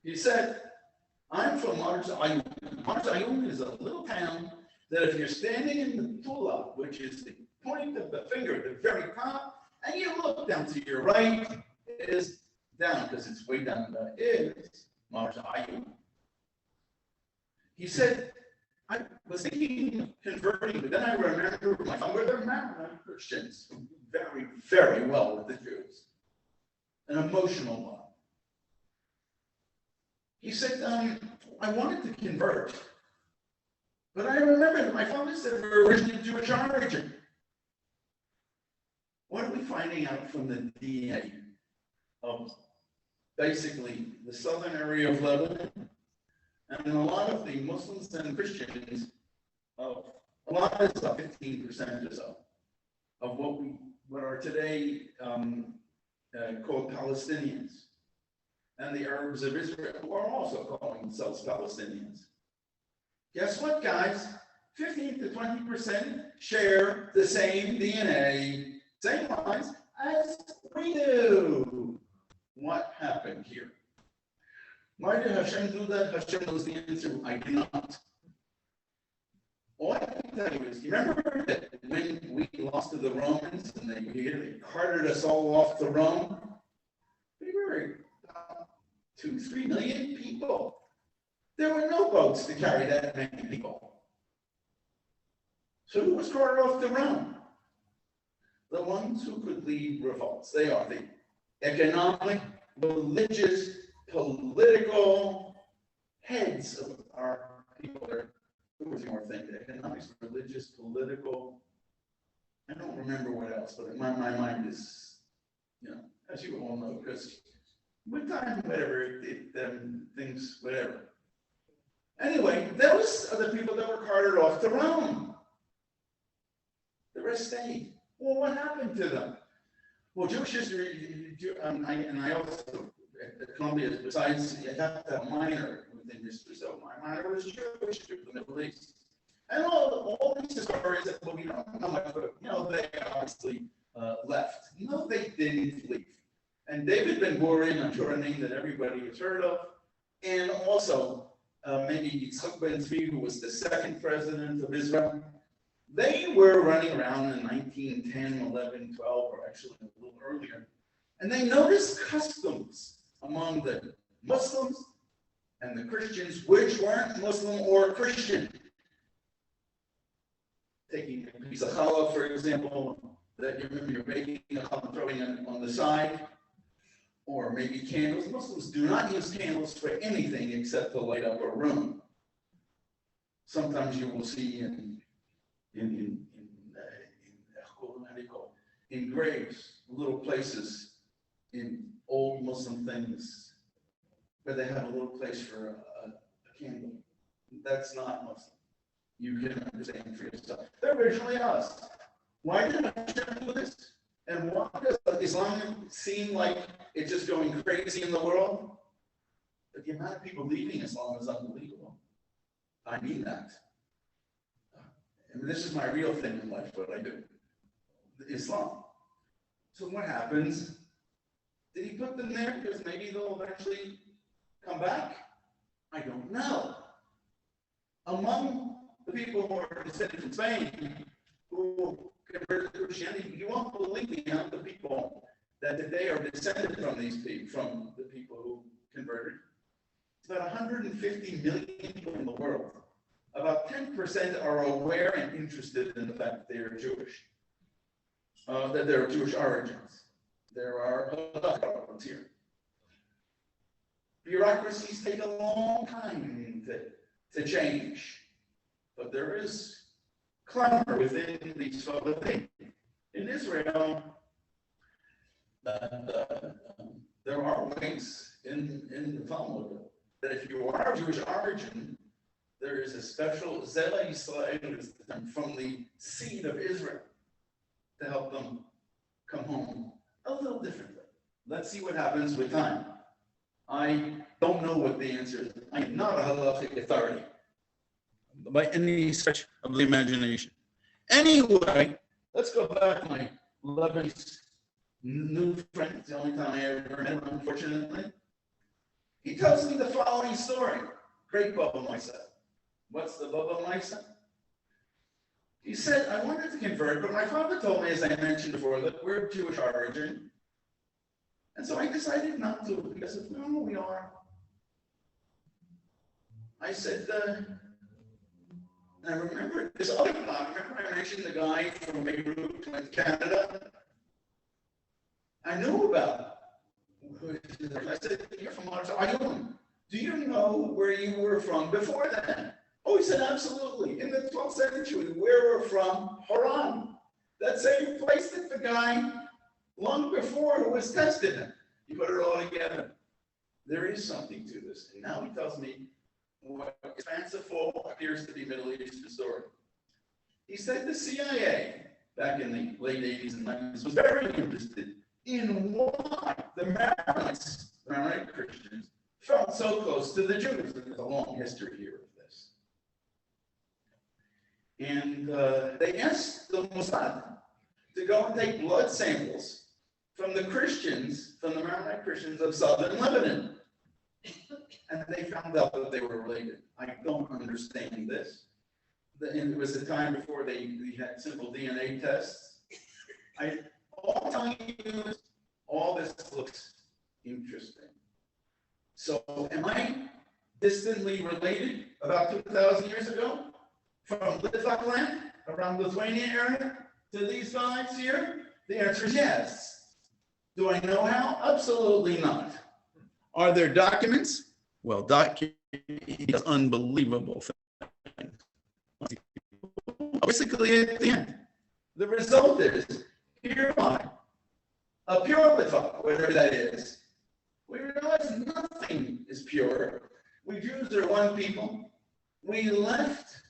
[SPEAKER 6] He said, I'm from Mars Ayun. Mars Ayun is a little town that if you're standing in the Tula, which is the point of the finger at the very top, and you look down to your right, it is down, because it's way down there, is Mars Ayun. He said, I was thinking of converting, but then I remember my father, they're Maronite Christians, very, very well with the Jews, an emotional one. He said, I wanted to convert, but I remember that my father said we were originally Jewish origin. What are we finding out from the DNA of basically the southern area of Lebanon? And a lot of the Muslims and Christians, a lot is about 15% or so of what are today called Palestinians, and the Arabs of Israel, who are also calling themselves Palestinians. Guess what, guys? 15 to 20% share the same DNA, same lines as we do. What happened here? Why did Hashem do that? Hashem knows the answer. I do not. All I can tell you is, you remember that when we lost to the Romans and they carted us all off to Rome? We were 2-3 million people. There were no boats to carry that many people. So who was carted off to Rome? The ones who could lead revolts. They are the economic, religious, political heads of our people. There was more thing, the economics, religious, political. I don't remember what else, but my mind is, as you all know, because with time, whatever, things, whatever. Anyway, those are the people that were carted off to Rome. The rest stayed. Well, what happened to them? Well, Jewish history, and I also at Columbia, besides, you have to have a minor within history, so my minor was Jewish through the Middle East. And all these historians that, well, we don't know much, but, you know, they obviously left. No, they didn't leave. And David Ben-Gurion, I'm sure a name that everybody has heard of, and also maybe Yitzhak Ben-Zvi, who was the second president of Israel, they were running around in 1910, 11, 12, or actually a little earlier. And they noticed customs among the Muslims and the Christians, which weren't Muslim or Christian. Taking a piece of challah, for example, that you're making a challah, throwing it on the side, or maybe candles. Muslims do not use candles for anything except to light up a room. Sometimes you will see in graves, little places in old Muslim things where they have a little place for a candle. That's not Muslim. You can understand for yourself. They're originally us. Why did Hashem do this? And why does Islam seem like it's just going crazy in the world? But the amount of people leaving Islam is unbelievable. I mean that. I mean, this is my real thing in life, what I do. Islam. So what happens? Did he put them there because maybe they'll eventually come back? I don't know. Among the people who are descended from Spain, who converted to Christianity, you won't believe the amount of people that today are descended from these people, from the people who converted. It's about 150 million people in the world. About 10% are aware and interested in the fact that they are Jewish, that they're of Jewish origins. There are problems here. Bureaucracies take a long time to change, but there is clamor within these sort of things. In Israel, there are ways in the Talmud that if you are of Jewish origin, there is a special Zela Yisrael from the seed of Israel to help them come home a little differently. Let's see what happens with time. I don't know what the answer is. I am not a halachic authority by any stretch of the imagination. Anyway, let's go back to my Lebanese new friend. It's the only time I ever met him, unfortunately. He tells me the following story. Great Baba Maisa. What's the Baba Maisa? He said, I wanted to convert, but my father told me, as I mentioned before, that we're of Jewish origin. And so I decided not to, because if no, we are. I said, and I remember this other guy, remember I mentioned the guy from Rhode Routes in Canada? I knew about him. I said, you're from Ireland. Do you know where you were from before then? Oh, he said, absolutely. In the 12th century, we were from Haran. That same place that the guy long before who was tested him. You put it all together. There is something to this. And now he tells me what is fanciful appears to be Middle Eastern story. He said the CIA, back in the late 80s and 90s, was very interested in why the Maronites, Maronite Christians, felt so close to the Jews. There's a long history here of this. And they asked the Mossad to go and take blood samples from the Christians, from the Maronite Christians of southern Lebanon. And they found out that they were related. I don't understand this. And it was a time before we had simple DNA tests. All I'm telling you is all this looks interesting. So am I distantly related about 2,000 years ago from Litvak land, around Lithuania area, to these guys here? The answer is yes. Do I know how? Absolutely not. Are there documents? Well, documents, unbelievable thing. Basically, at the end, the result is, here am I, a pure Litvak, whatever that is. We realize nothing is pure. We Jews are one people. We left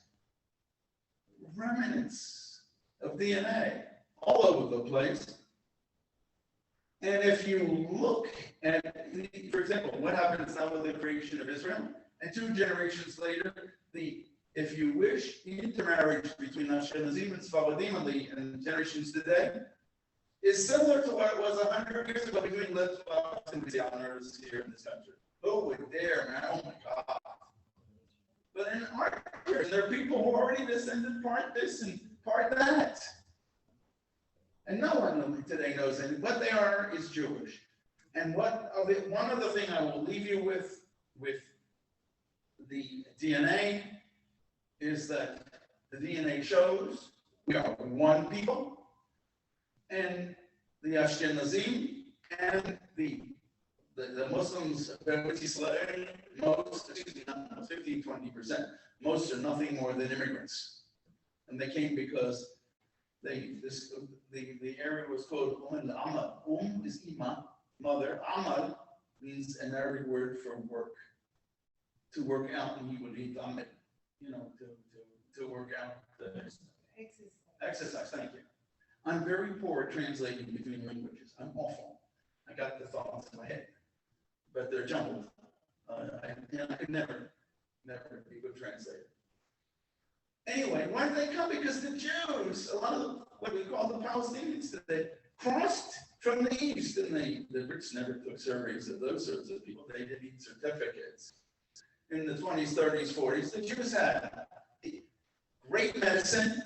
[SPEAKER 6] remnants of DNA all over the place. And if you look at, for example, what happens now with the creation of Israel, and 2 generations later, if you wish, the intermarriage between Ashkenazim and Sfaradim and generations today is similar to what it was 100 years ago between Litvaks and Zionists here in this country. Who would dare, man? Oh my God. But in our years, there are people who are already descended part this and part that. And no one today knows anything. What they are is Jewish. And one other thing I will leave you with the DNA is that the DNA shows we are one people, and the Ashkenazim and the Muslims, most, 15-20%, most are nothing more than immigrants. And they came because the area was called Amal. Is Ima, mother. Amal means an Arabic word for work. To work out, and he would eat damit, to work out the exercise. Thank you. I'm very poor at translating between languages. I'm awful. I got the thoughts in my head, but they're jumbled. I could never be a good translator. Anyway, why did they come? Because the Jews, a lot of what we call the Palestinians today, crossed from the east, and the Brits never took surveys of those sorts of people. They didn't need certificates. In the 20s, 30s, 40s, the Jews had great medicine.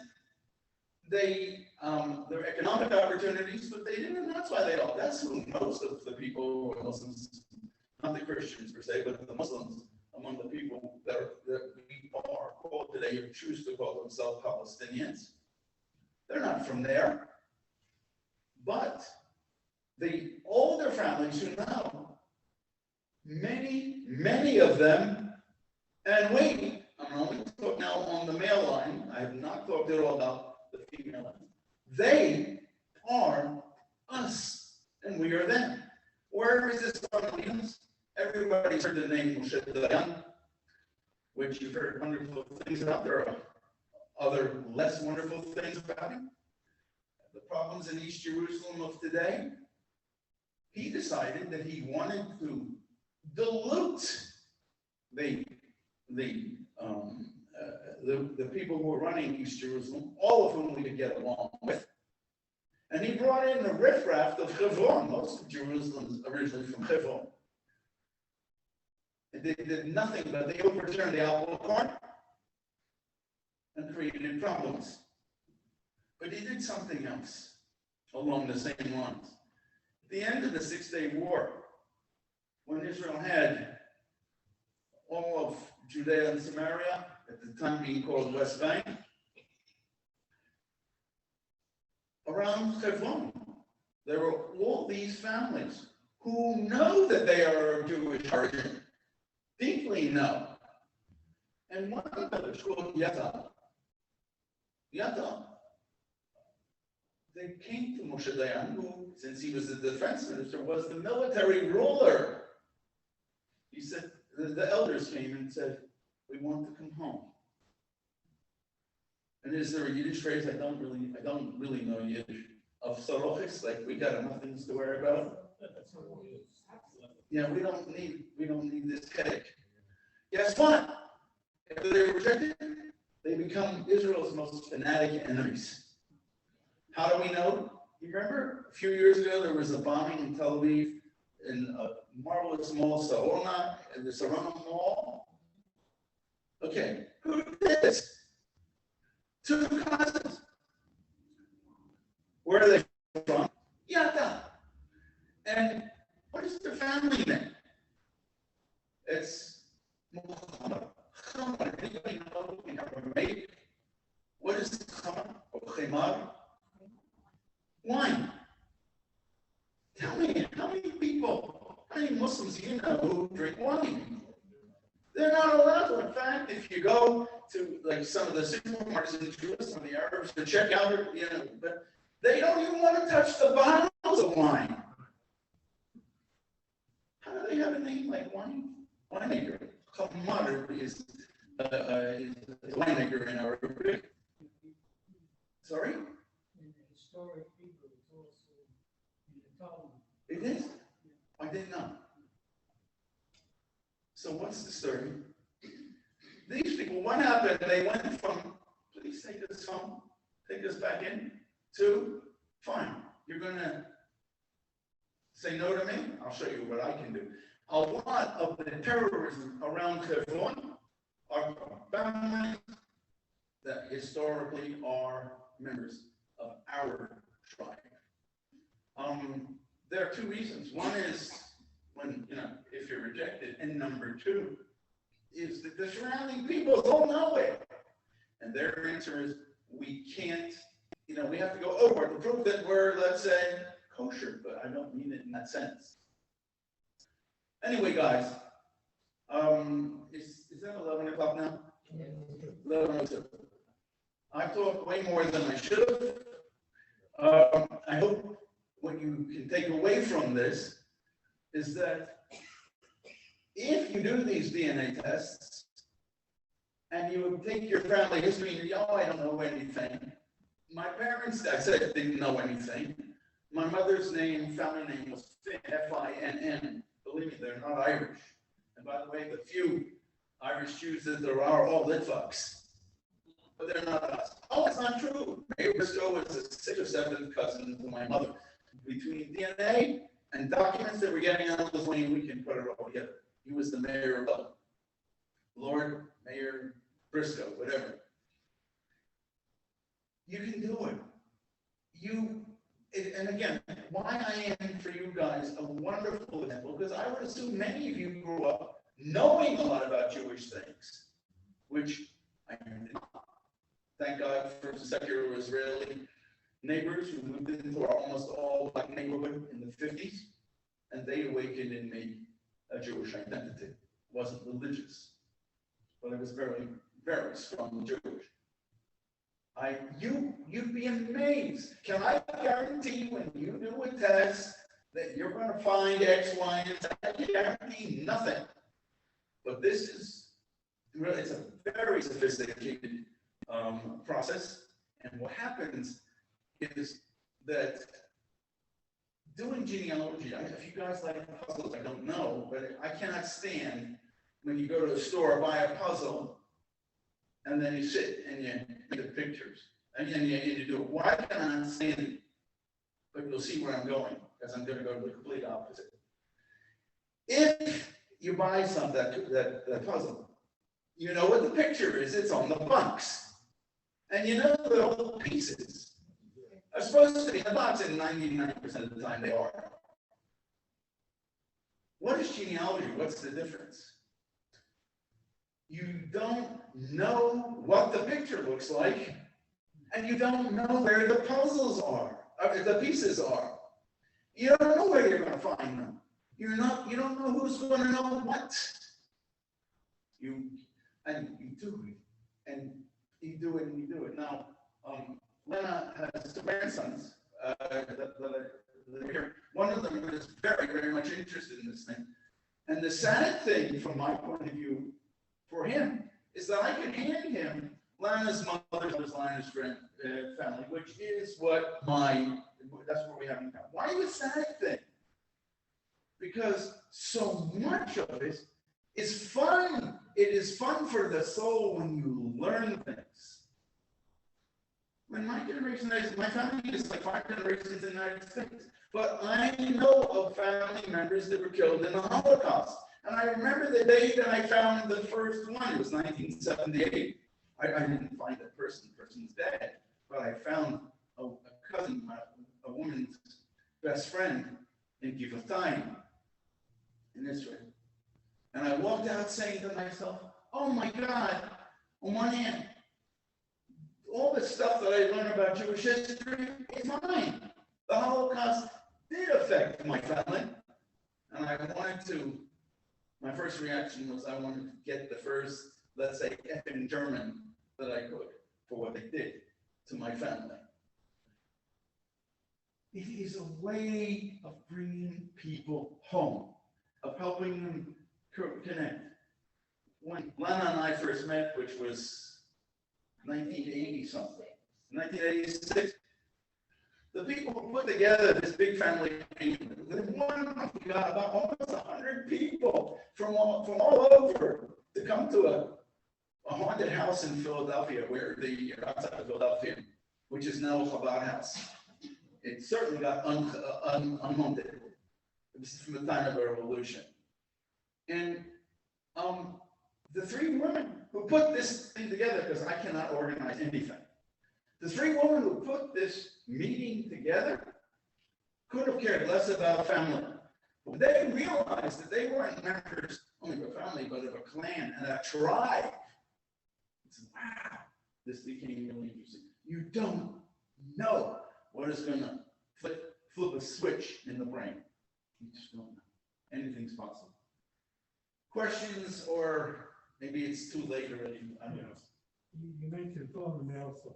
[SPEAKER 6] Their economic opportunities, but they didn't. That's why that's who most of the people were Muslims, not the Christians per se, but the Muslims among the people that we are called today, or choose to call themselves Palestinians. They're not from there, but all their families who know, many of them. And wait, I'm only talking now on the male line. I have not talked at all about the female line. They are us, and we are them. Where is this from? Everybody's heard the name Moshe Dayan, which you've heard wonderful things about. There are other less wonderful things about him. The problems in East Jerusalem of today. He decided that he wanted to dilute the people who were running East Jerusalem, all of whom we could get along with. And he brought in the riffraff of Hebron. Most of Jerusalem is originally from Hebron. They did nothing but they overturned the apple cart and created problems. But he did something else along the same lines. At the end of the 6-Day War, when Israel had all of Judea and Samaria, at the time being called West Bank, around Hebron, there were all these families who know that they are of Jewish origin, deeply know. And one of them is called Yata. They came to Moshe Dayan, who, since he was the defense minister, was the military ruler. He said, the elders came and said, we want to come home. And is there a Yiddish phrase? I don't really know Yiddish. Of sorochis, like we got enough things to worry about. Yeah, we don't need this cake. Guess what? If they're rejected, they become Israel's most fanatic enemies. How do we know? You remember a few years ago there was a bombing in Tel Aviv in a marvelous mall, Sarona, in the Sarona Mall. Okay, who did this? 2 cousins. Where are they from? Yata. And what is their family name? It's Muhammad. Anybody know in Aramaic? What is Khamar or Khimar? Wine. Tell me, how many Muslims you know who drink wine? They're not allowed to. In fact, if you go to like some of the supermarkets in Jerusalem, the Arabs, to check out, but they don't even want to touch the bottles of wine. How do they have a name like wine? Winemaker. Khamar is winemaker in Arabic. Sorry?
[SPEAKER 9] In the historic Hebrew, it's also in the Talmud.
[SPEAKER 6] It is? I didn't know. So what's the story? These people, what happened? They went from, please take us home, take us back in, to, fine, you're gonna say no to me? I'll show you what I can do. A lot of the terrorism around Teflon are families that historically are members of our tribe. There are two reasons. One is when, if you're rejected, and number two is that the surrounding people don't know it. And their answer is, we can't, we have to go over to prove that we're, let's say, kosher, but I don't mean it in that sense. Anyway, guys, is that 11 o'clock now? 11:02. I've talked way more than I should have. I hope what you can take away from this is that if you do these DNA tests and you take your family history and I don't know anything. My parents, I said, didn't know anything. My mother's name, family name was Finn, Finn. Believe me, they're not Irish. And by the way, the few Irish Jews that there are all Litvaks. But they're not us. Oh, it's not true. Mayor Briscoe was a 6th or 7th cousin to my mother. Between DNA and documents that we're getting out of Lithuania, we can put it all together. He was the mayor of Lord Mayor Briscoe, whatever. You can do it. And again, why I am for you guys a wonderful example, because I would assume many of you grew up knowing a lot about Jewish things, which I did not. Thank God for secular Israeli neighbors who moved into our almost all black neighborhood in the 50s, and they awakened in me a Jewish identity. It wasn't religious, but it was very, very strongly Jewish. You'd be amazed. Can I guarantee when you do a test that you're going to find X, Y, and Z? I can guarantee nothing. But this is really, it's a very sophisticated process. And what happens is that doing genealogy, if you guys like puzzles, I don't know, but I cannot stand when you go to the store, buy a puzzle, and then you sit and you look at pictures, and you do it. Why can I not stand it? But you'll see where I'm going, because I'm going to go to the complete opposite. If you buy something, that puzzle, you know what the picture is, it's on the box. And you know that all the pieces are supposed to be in the box, and 99% of the time they are. What is genealogy? What's the difference? You don't know what the picture looks like, and you don't know where the puzzles are, the pieces are. You don't know where you're going to find them. You don't know who's going to know what. You do it. Now, Lena has two grandsons. One of them is very, very much interested in this thing. And the sad thing, from my point of view, for him, is that I can hand him Lana's mother's Lana's family, which is that's what we have in common. Why is that a thing? Because so much of it is fun. It is fun for the soul when you learn things. When my family is like 5 generations in the United States, but I know of family members that were killed in the Holocaust. And I remember the day that I found the first one. It was 1978. I didn't find that person. The person's dead. But I found a cousin, a woman's best friend in Givatayim in Israel. And I walked out saying to myself, oh my God, on one hand, all the stuff that I learned about Jewish history is mine. The Holocaust did affect my family. And I wanted to, my first reaction was I wanted to get the first, let's say, F in German that I could for what they did to my family. It is a way of bringing people home, of helping them connect. When Lana and I first met, which was 1980 something, 1986, The people who put together this big family reunion, we got about almost 100 people from all over to come to a haunted house in Philadelphia, outside of Philadelphia, which is now a Chabad house. It certainly got unhaunted. It was from the time of the revolution. And the three women who put this thing together, because I cannot organize anything, the three women who put this meeting together could have cared less about family. But they realized that they weren't members only of a family, but of a clan and a tribe. It's, wow, this became really interesting. You don't know what is going to flip a switch in the brain. You just don't know. Anything's possible. Questions, or maybe it's too late already. I don't know.
[SPEAKER 2] You mentioned on the male side.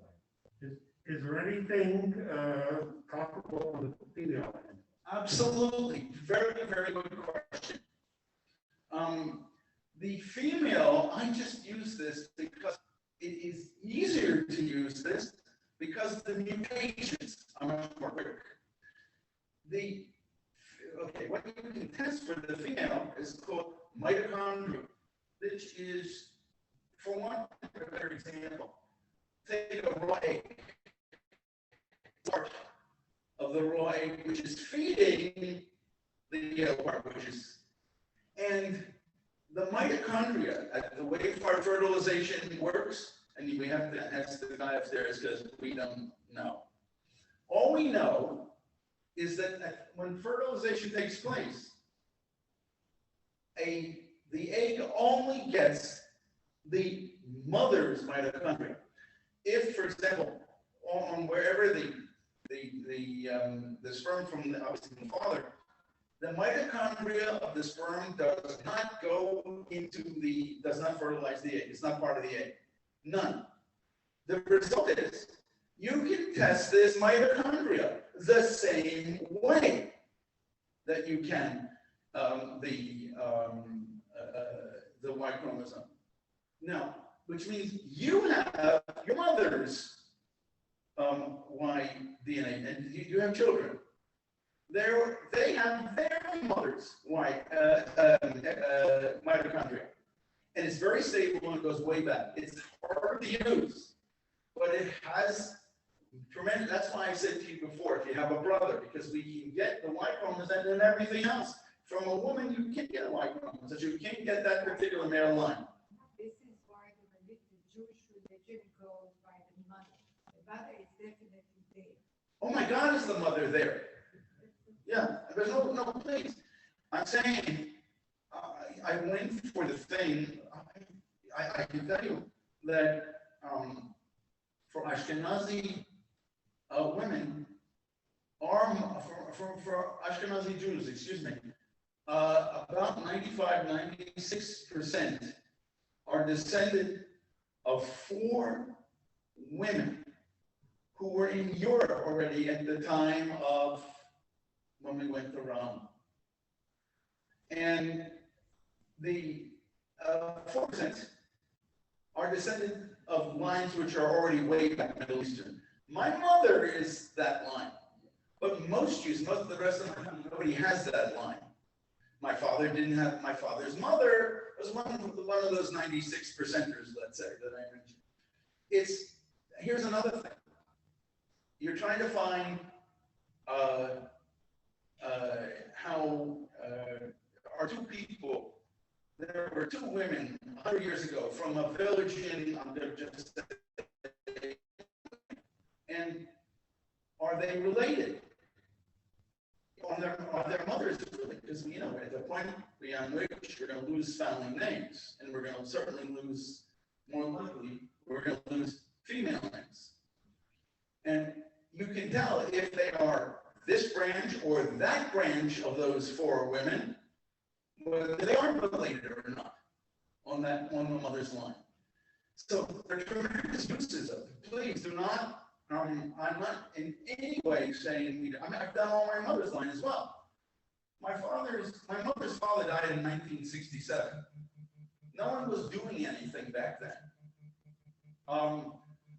[SPEAKER 2] Is there anything comparable on the female end?
[SPEAKER 6] Absolutely. Very, very good question. The female, I just use this because it is easier to use this because the mutations are much more quick. What you can test for the female is called mitochondria, which is, for one better example, take a raw egg, part of the raw egg, which is feeding the yellow part, and the mitochondria, the way fertilization works, and we have to ask the guy upstairs because we don't know. All we know is that when fertilization takes place, the egg only gets the mother's mitochondria. If, for example, on wherever the sperm from the father, the mitochondria of the sperm does not fertilize the egg. It's not part of the egg. None. The result is you can test this mitochondria the same way that you can the Y chromosome. Now, which means you have your mother's Y DNA, and you have children. They have their mother's mitochondria, and it's very stable and it goes way back. It's hard to use, but it has tremendous. That's why I said to you before, if you have a brother, because we can get the Y chromosome and everything else from a woman, you can't get a Y chromosome, so you can't get that particular male line.
[SPEAKER 5] This is why the Jewish religion goes by the mother. The mother is definitely there.
[SPEAKER 6] Oh my God, is the mother there? Yeah, there's no please. I'm saying, I went for the thing. I can tell you that for Ashkenazi women, for Ashkenazi Jews, excuse me, about 96% are descended of 4 women who were in Europe already at the time of when we went to Rome. And the 4% are descended of lines which are already way back Middle Eastern. My mother is that line, but most Jews, most of the rest of them, nobody has that line. My father didn't have, my father's mother was one of those 96 percenters, let's say, that I mentioned. Here's another thing. You're trying to find how are 2 people. There were 2 women 100 years ago from a village in, I'm going to just say, and are they related? Are their mothers related? Because at the point beyond which we're going to lose family names, and we're going to certainly lose, more likely, we're going to lose female names. And you can tell if they are this branch or that branch of those 4 women, whether they are related or not on the mother's line. So there are tremendous uses of it. Please do not, I'm not in any way saying, I've done all my mother's line as well. My mother's father died in 1967. No one was doing anything back then.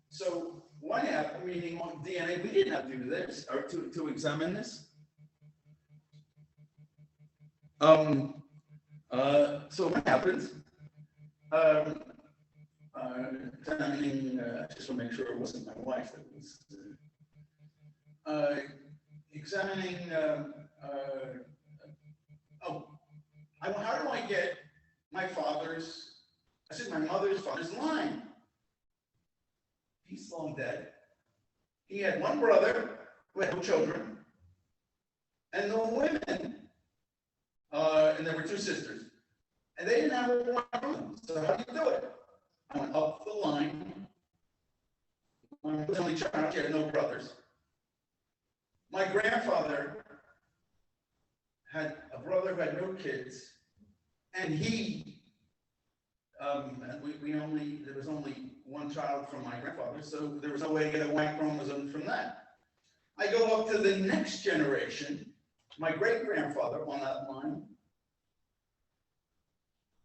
[SPEAKER 6] So Why have a meeting on DNA? We didn't have to do this or to examine this. So what happens? Examining, just to make sure it wasn't my wife that was examining. How do I get my mother's father's line? He's long dead. He had one brother who had no children, and no women, and there were two sisters, and they didn't have one room. So how do you do it? I went up the line. I was only child, she had no brothers. My grandfather had a brother who had no kids, and he, there was only one child from my grandfather, so there was no way to get a Y chromosome from that. I go up to the next generation, my great-grandfather on that line.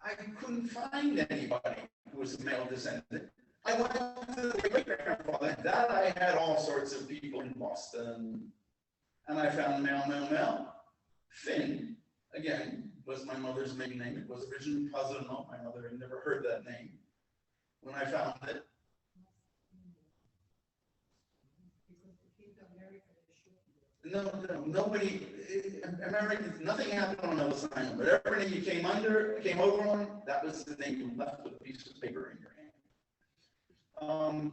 [SPEAKER 6] I couldn't find anybody who was a male descendant. I went to the great-grandfather. That I had all sorts of people in Boston, and I found male. Finn, again, was my mother's maiden name. It was originally Puzzle. My mother had never heard that name when I found it. No, nobody, Americans, nothing happened on Ellis Island, but everything you came over on, that was the name you left with a piece of paper in your hand.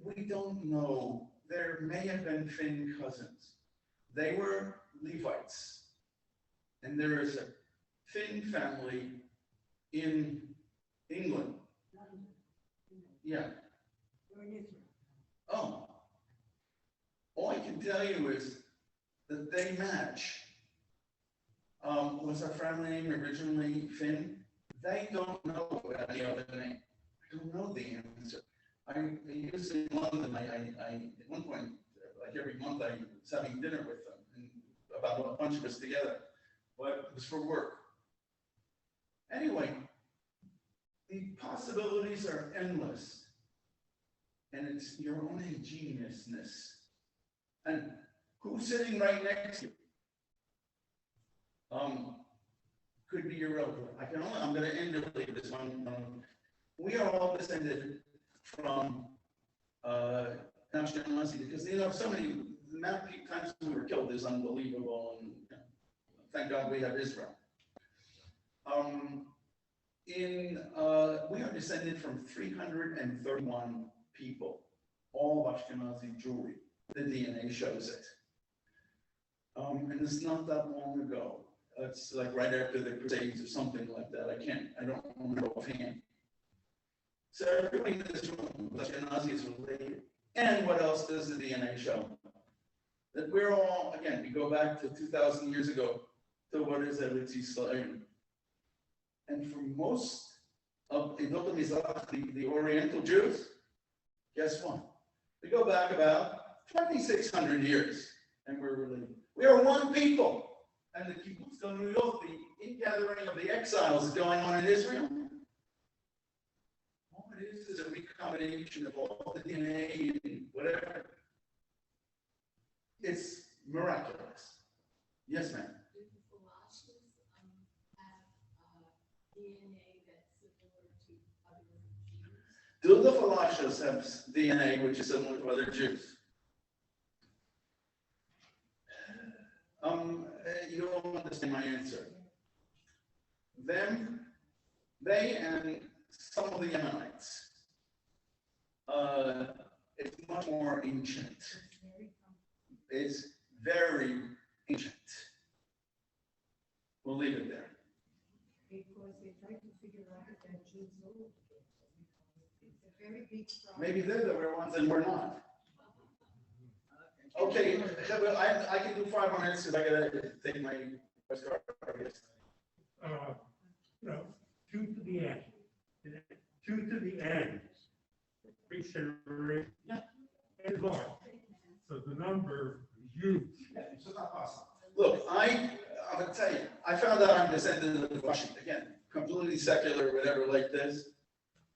[SPEAKER 6] We don't know. There may have been Finn cousins. They were Levites. And there is a Finn family in England. Yeah. Oh. All I can tell you is that they match. Was our family name originally Finn? They don't know any other name. I don't know the answer. I used in London, I at one point, like every month, I was having dinner with them, and about a bunch of us together, but it was for work. Anyway, the possibilities are endless, and it's your own ingeniousness. And who's sitting right next to you? Could be your relative. I'm going to end it with this one. We are all descended from Ashkenazi because so many, the amount of times we were killed is unbelievable, and thank God we have Israel. We are descended from 331 people, all of Ashkenazi Jewry. The DNA shows it. And it's not that long ago. It's like right after the Crusades or something like that. I don't remember offhand. So everybody in this room, Ashkenazi is related. And what else does the DNA show? That we're all, again, we go back to 2,000 years ago to what is Eretz Yisrael. And for most of the Oriental Jews, guess what? We go back about 2,600 years, and we're related. We are one people. And the kibbutz of New York, the ingathering of the exiles is going on in Israel. All it is a recombination of all the DNA and whatever. It's miraculous. Yes, ma'am.
[SPEAKER 5] Do the Philosophies have DNA that's similar to other Jews?
[SPEAKER 6] Do the Philosophies have DNA which is similar to other Jews? You don't understand my answer. They and some of the Ammonites. It's much more ancient. It's very ancient. We'll leave it there.
[SPEAKER 5] Because they try to figure out if that Jews old. It's a very big problem.
[SPEAKER 6] Maybe they're the real ones and we're not. Okay, I can do 5 more minutes because I gotta take my bus car.
[SPEAKER 2] Two to the end. Two to the end. Regeneration. And more. So the number is huge.
[SPEAKER 6] It's not possible. Look, I'm gonna tell you, I found out I'm descendant of Russian, again, completely secular, whatever like this.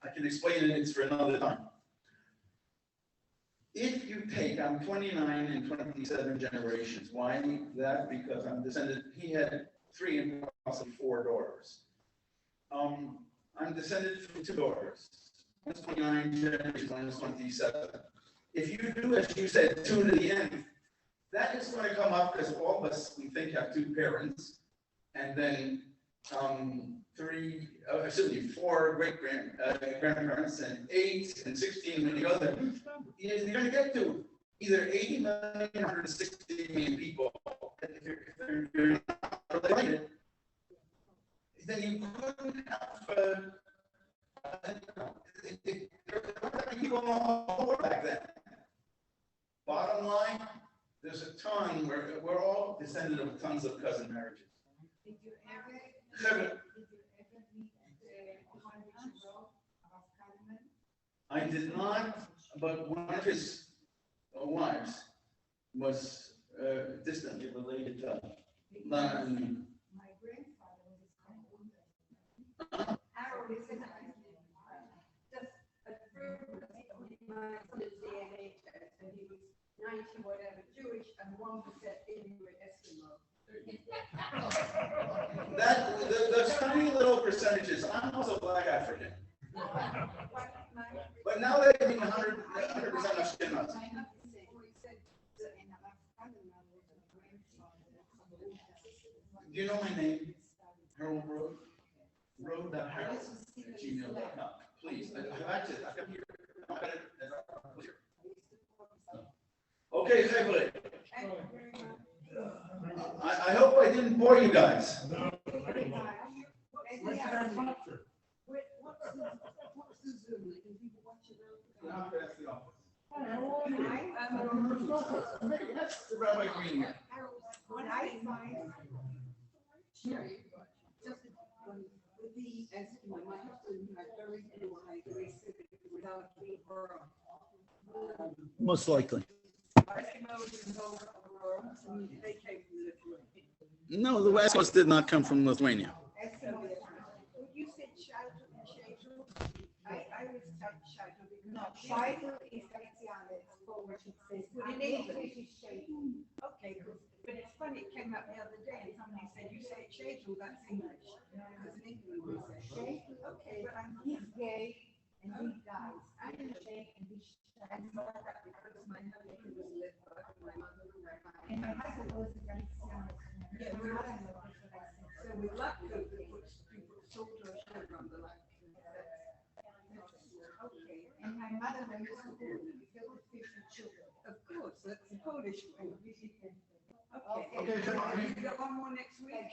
[SPEAKER 6] I can explain it, it's for another time. if you take, I'm 29 and 27 generations. Why that? Because I'm descended, he had 3 and possibly 4 daughters. I'm descended from 2 daughters. One's 29 generations, one's 27. If you do, as you said, 2 to the end, that is going to come up because all of us, we think, have 2 parents, and then 4 grandparents, and 8 and 16 when you go there. You're going to get to either 80 million or 160 million people. If you're not related, then you couldn't have. There weren't that many people in the whole world back then. Bottom line, there's a ton, we're all descended of tons of cousin marriages.
[SPEAKER 5] Did you ever meet the one which wrote about Carmen?
[SPEAKER 6] I did not, but one of his wives was distantly related to
[SPEAKER 5] My grandfather was his cousin. Harold is his cousin. Just a true, my son's DNA test, and he was 90 whatever Jewish and 1% Inuit Eskimo.
[SPEAKER 6] that those tiny little percentages. I'm also Black African, but now they mean 100% Ashkenaz. Do you know my name? Harold Road. Road.harold@gmail.com. Please, I have access. I come here. Okay, February. I hope I didn't bore you guys. Rabbi Green.
[SPEAKER 5] When I find, just with the Eskimo, my husband had very little without being rural.
[SPEAKER 6] Most likely.
[SPEAKER 5] Eskimos and all rural, and they came from Lithuania.
[SPEAKER 6] No, the West Coast did not come from Lithuania.
[SPEAKER 5] Eskimo, would you say Shaitu and Shaitu? I was taught Shaitu because. No, Shaitu is Galician, it's forward, it says, but in English it's Shaitu. Okay, good. But it's funny, it came up the other day and somebody said, you say Shaitu, that's English. Because in England we say Shaitu. Okay, but he's gay and he dies. I'm gay and he's and so that because my husband was lit, my mother was right. And my husband was a Galician. Yeah, we love him. So we love to put salt or sugar on the light. Okay, and my mother went to school, we filled the fish with sugar. Of course, that's the Polish way. Okay, you got one more next week?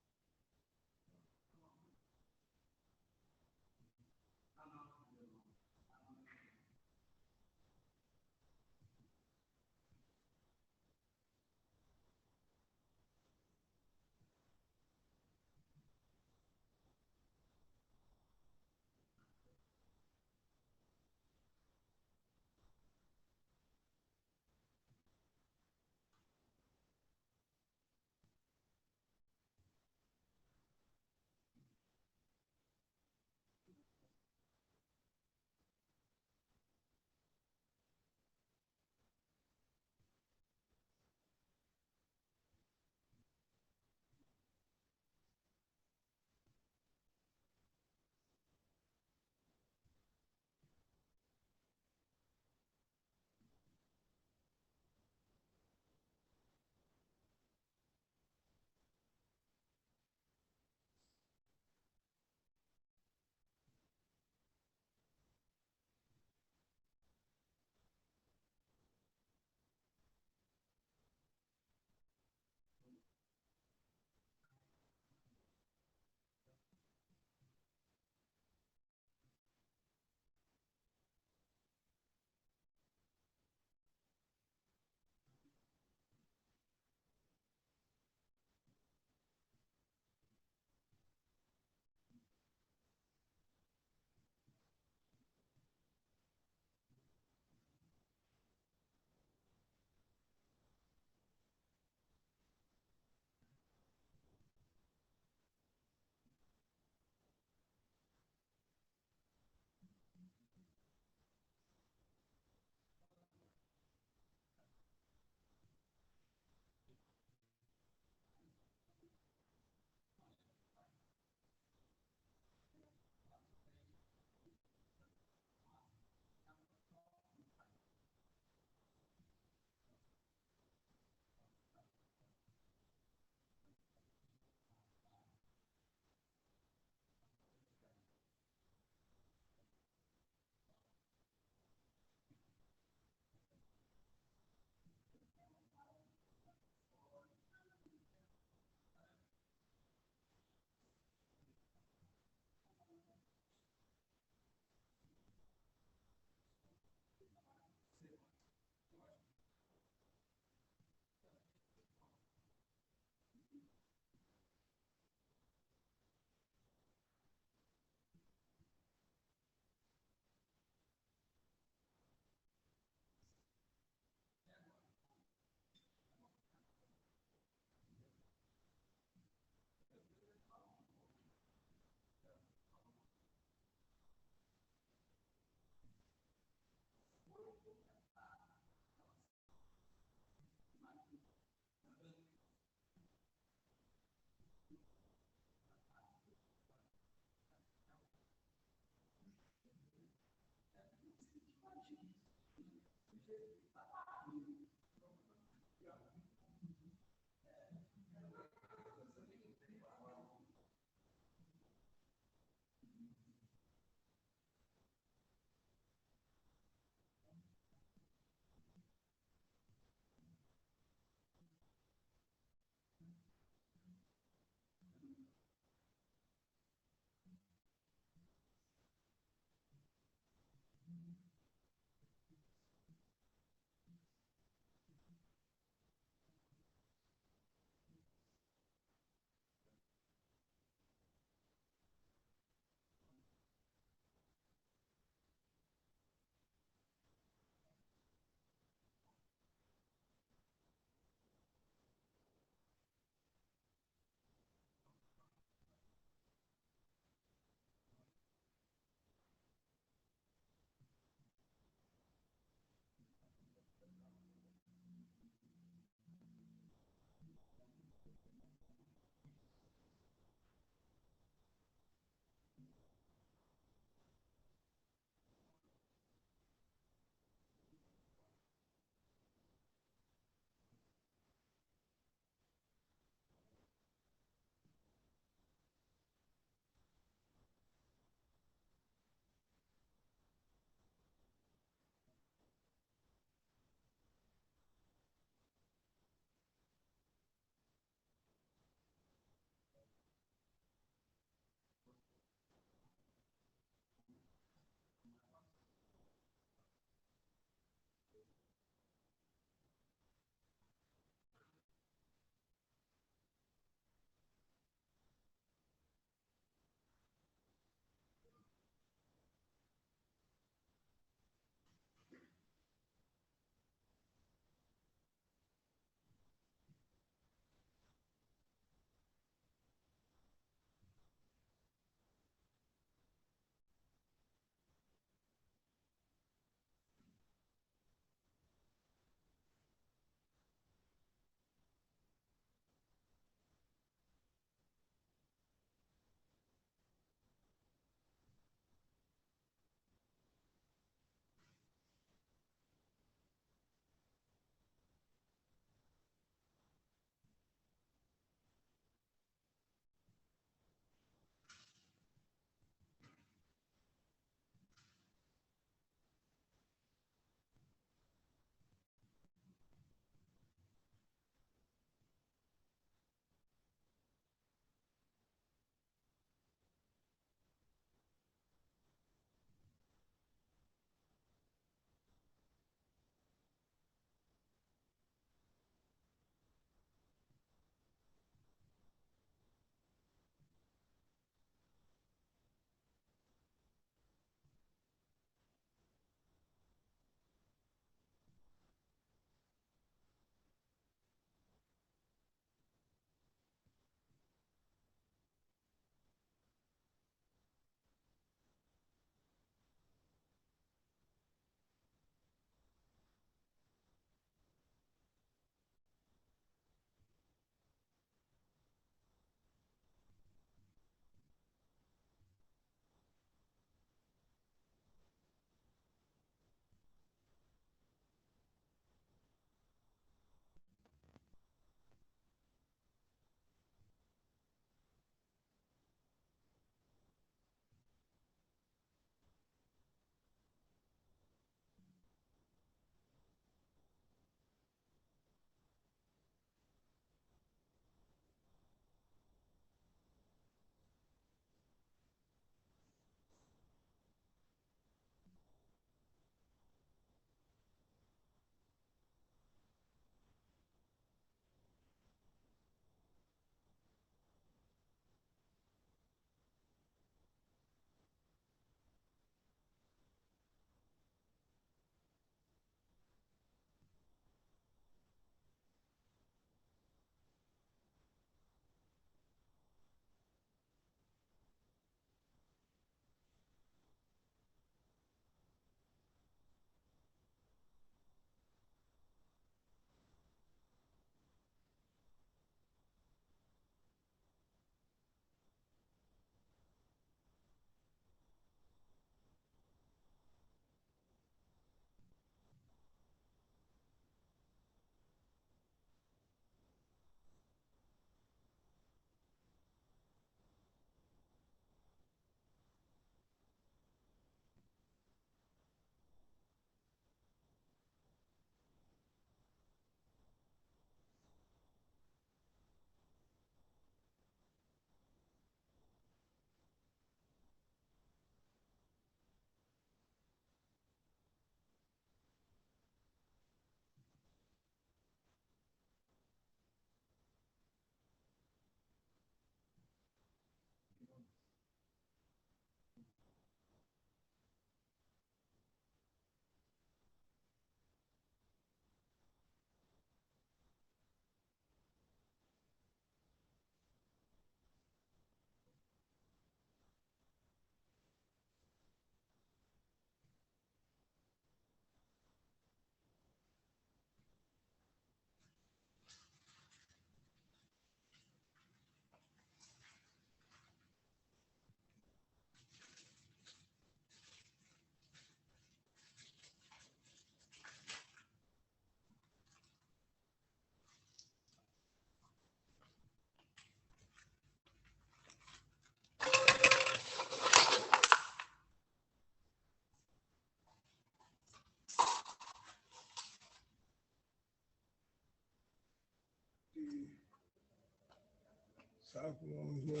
[SPEAKER 3] Stop rolling here.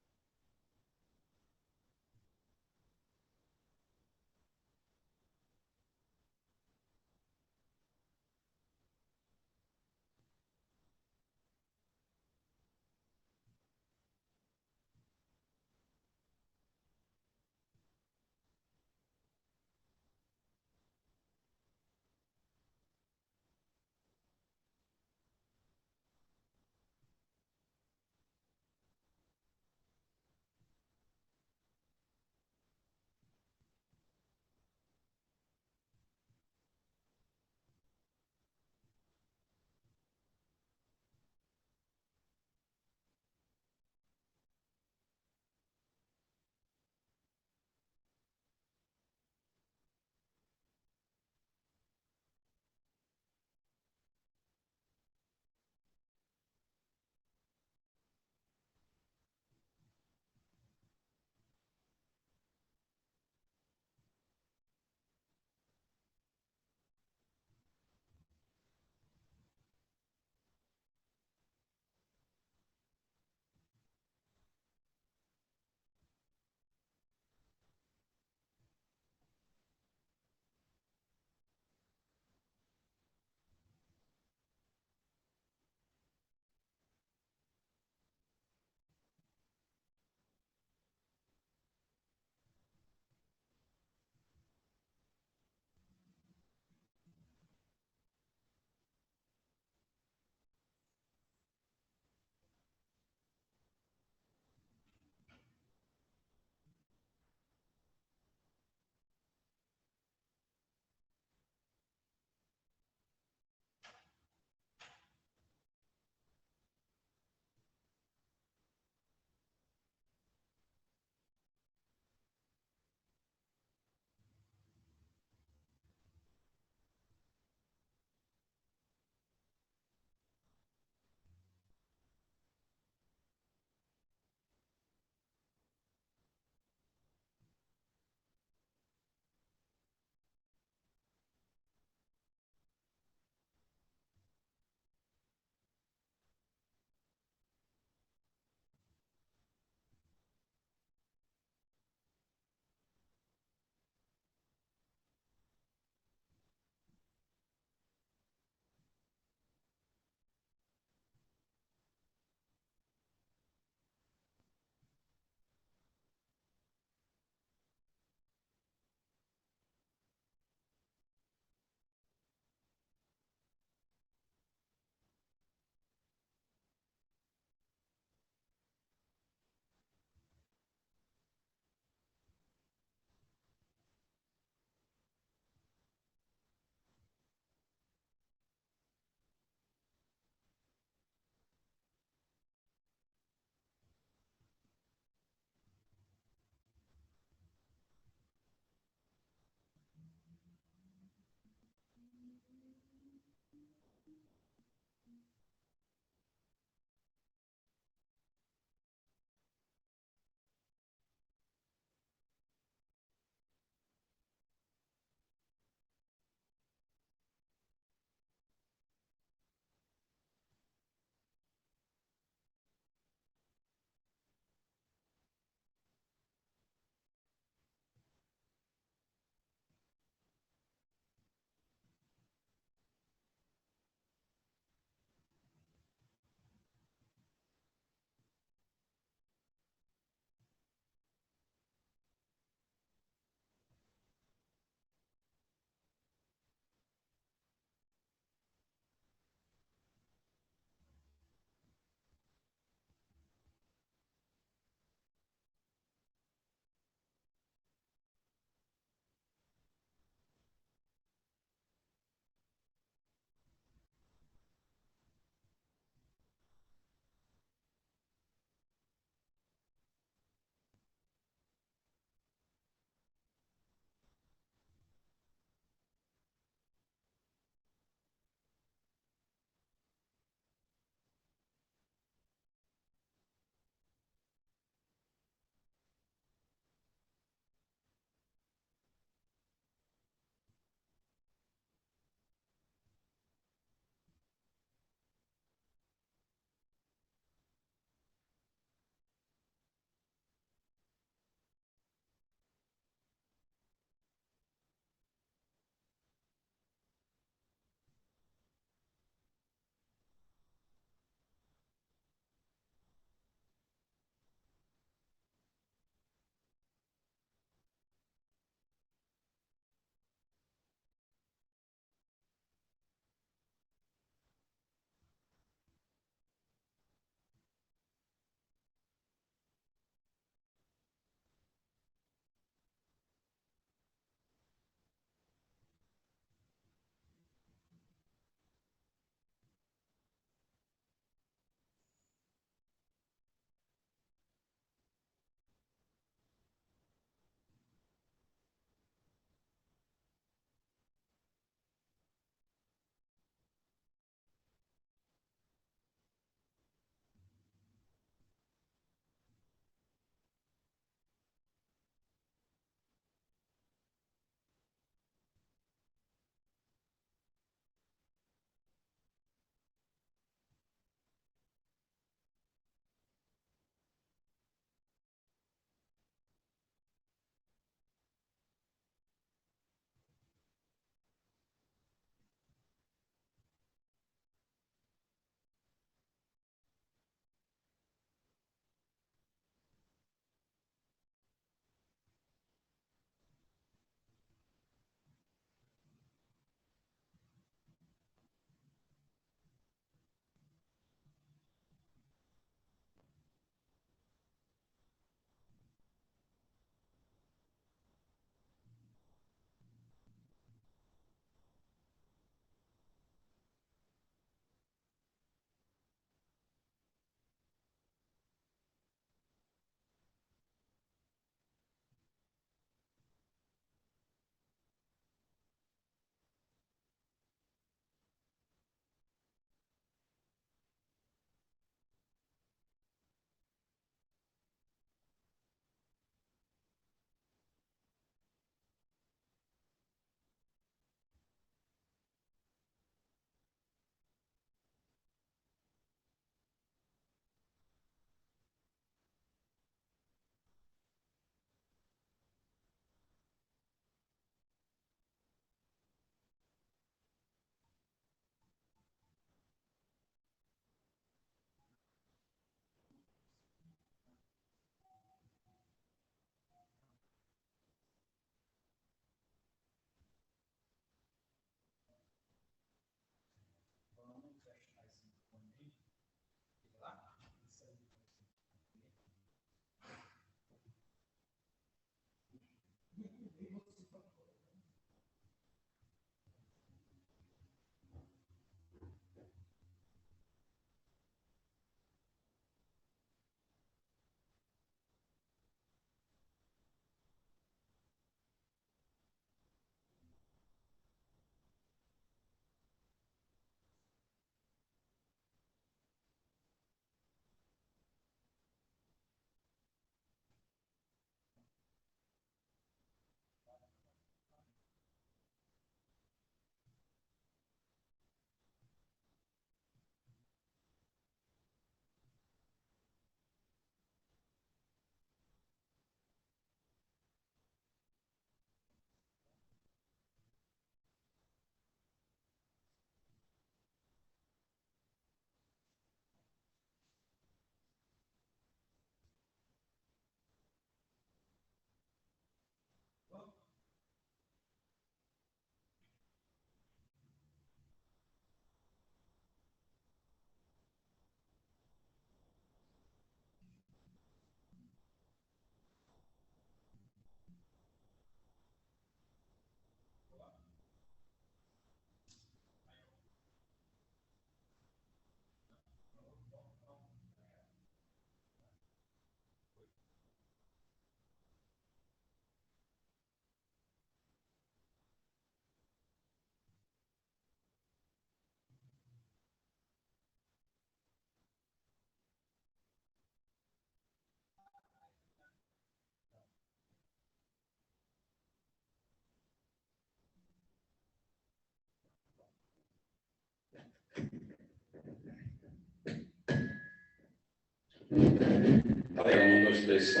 [SPEAKER 7] Aí, 1, 2, 3, som.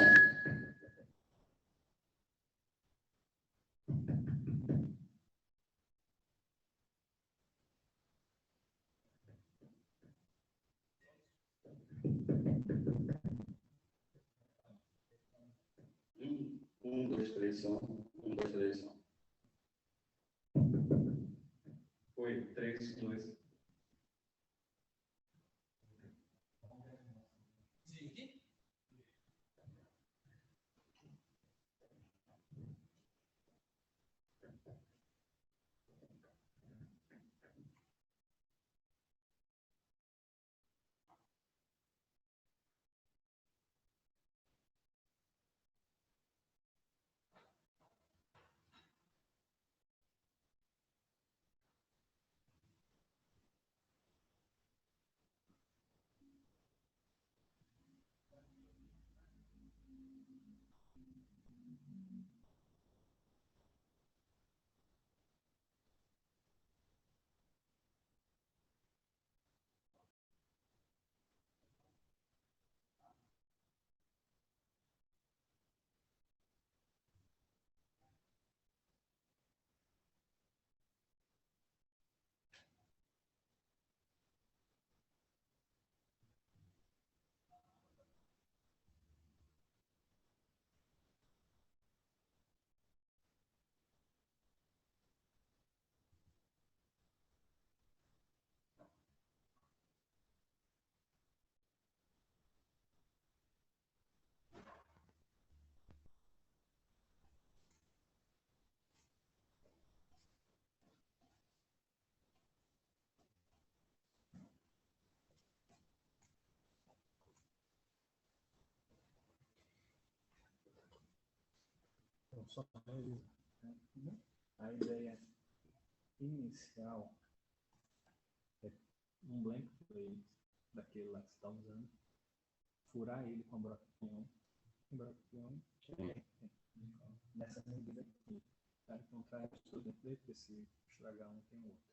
[SPEAKER 7] Um, dois, três, som. 1, 2, 3, som. Foi, 3, 2.
[SPEAKER 4] Então, só para revisar, né? A ideia inicial é um blank plate daquele lá que você está usando, furar ele com a broca de peão, nessa medida aqui, tá? Então traz tudo dentro dele, porque se estragar um tem outro,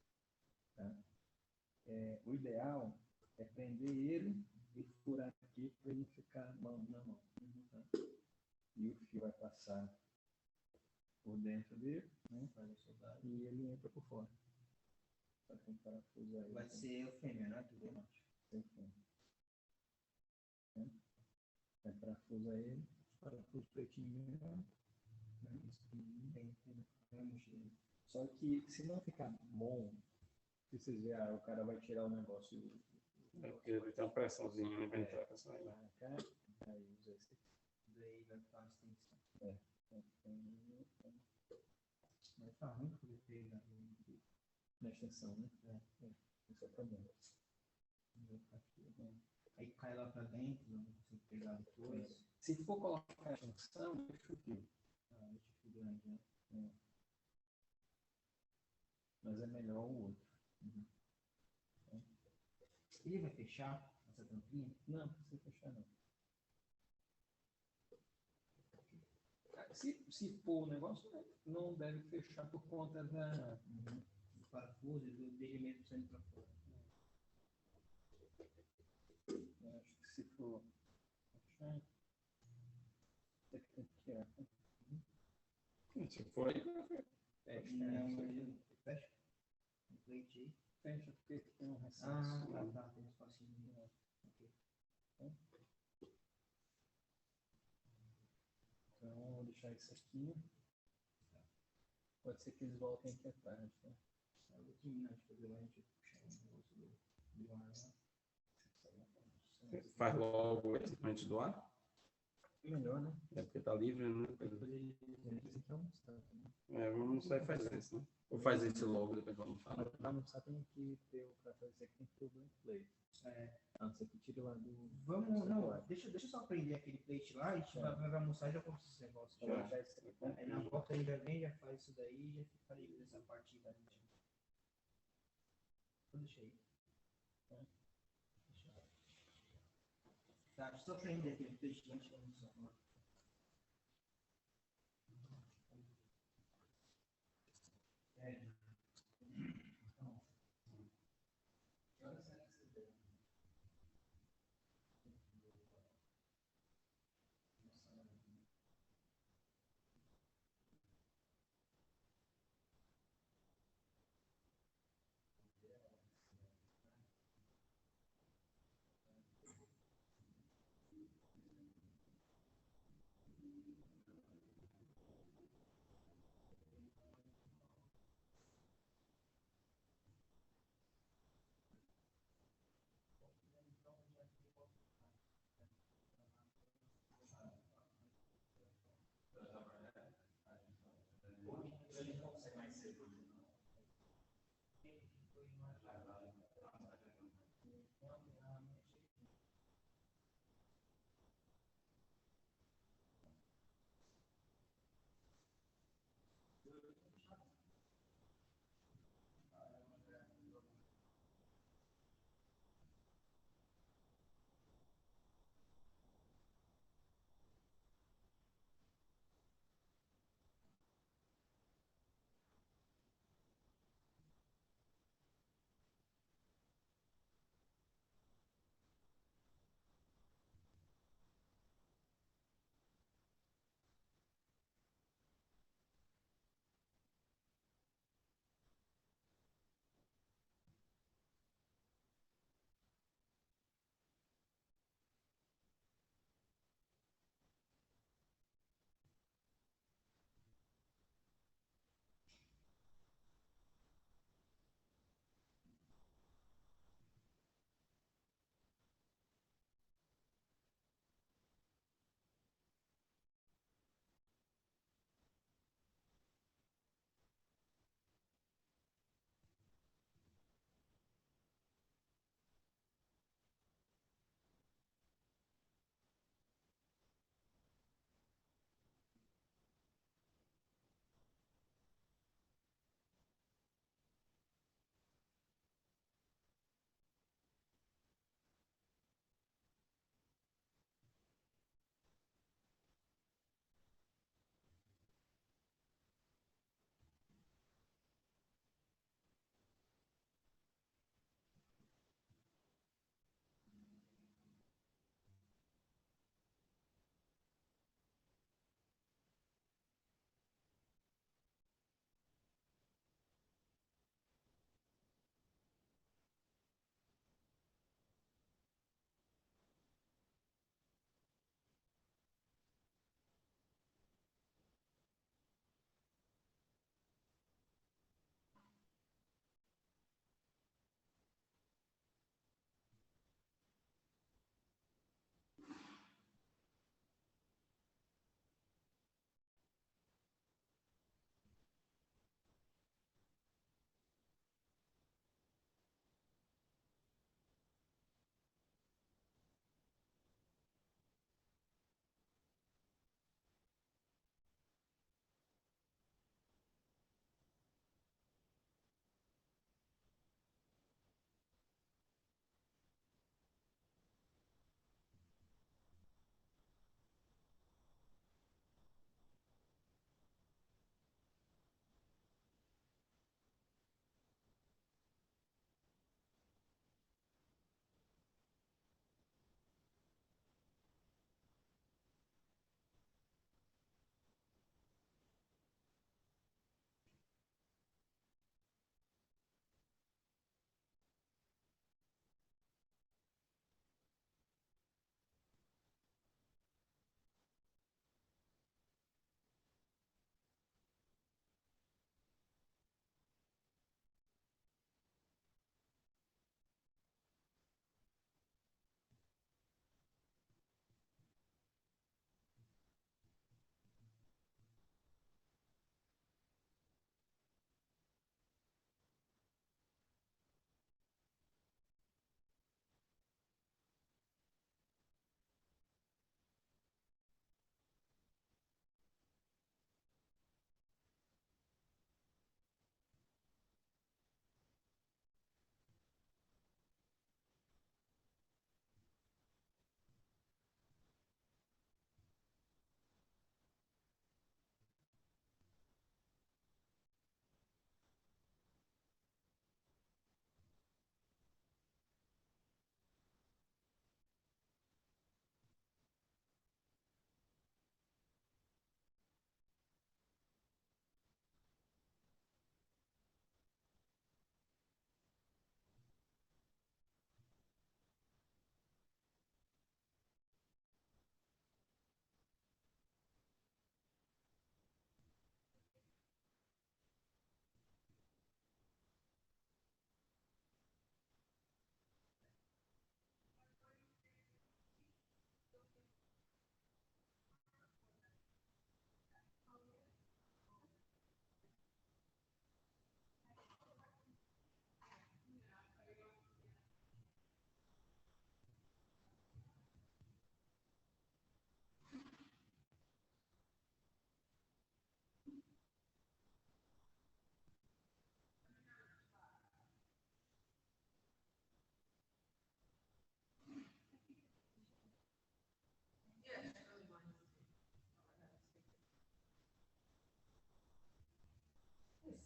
[SPEAKER 4] tá? O ideal é prender ele e furar aqui para ele ficar mão na mão, tá? E o fio vai passar por dentro dele, né? E ele entra por fora. Vai ter um parafuso aí. Vai ser o fêmea, né? Tudo macho. Tem fêmea. Né? Vai parafusa ele, parafuso pretinho mesmo. Só que se não ficar bom, se vocês verem, o cara vai tirar o negócio.
[SPEAKER 7] Ele tem uma pressãozinha, né? Pra entrar com essa aí.
[SPEAKER 4] Vai cá, aí usa esse aqui. Daí vai ficar uma extensão. Mas tá ruim porque ele fez na extensão, né? Isso é o problema. Aí cai lá pra dentro, não consigo pegar depois. Se for colocar a extensão, deixa o fio. Deixa o fio grande, né? Mas é melhor o outro. Ele vai fechar essa tampinha? Não, não precisa fechar não. Se for o negócio, não deve fechar por conta do parafuso e do derretimento saindo para fora. Eu acho que se for fechar, tem que tirar.
[SPEAKER 7] Se for aí,
[SPEAKER 4] Fecha. Não, ele fecha. Um plate aí. Fecha porque tem um recesso. Tá, tem um espacinho de novo. Ok. Então, vou deixar isso aqui. Pode ser que eles voltem aqui atrás, tá? Eu vou terminar de fazer lá, a gente puxar um negócio do ar lá.
[SPEAKER 7] faz logo esse antes do ar.
[SPEAKER 4] Melhor, né?
[SPEAKER 7] É porque tá livre, né? Vamos almoçar e faz isso, né? Ou faz isso logo, depois vamos falar.
[SPEAKER 4] Mas para almoçar tem que ter, para fazer aqui tem que ter o blank plate. A não ser que tire lá do... Vamos, não, deixa eu só prender aquele plate lá, a gente vai almoçar e já compra esse negócio. Aí na volta ainda vem, já faz isso daí e já fica livre dessa parte da gente. Então deixa aí. Tá, deixa eu só prender aquele plate lá, a gente vai almoçar.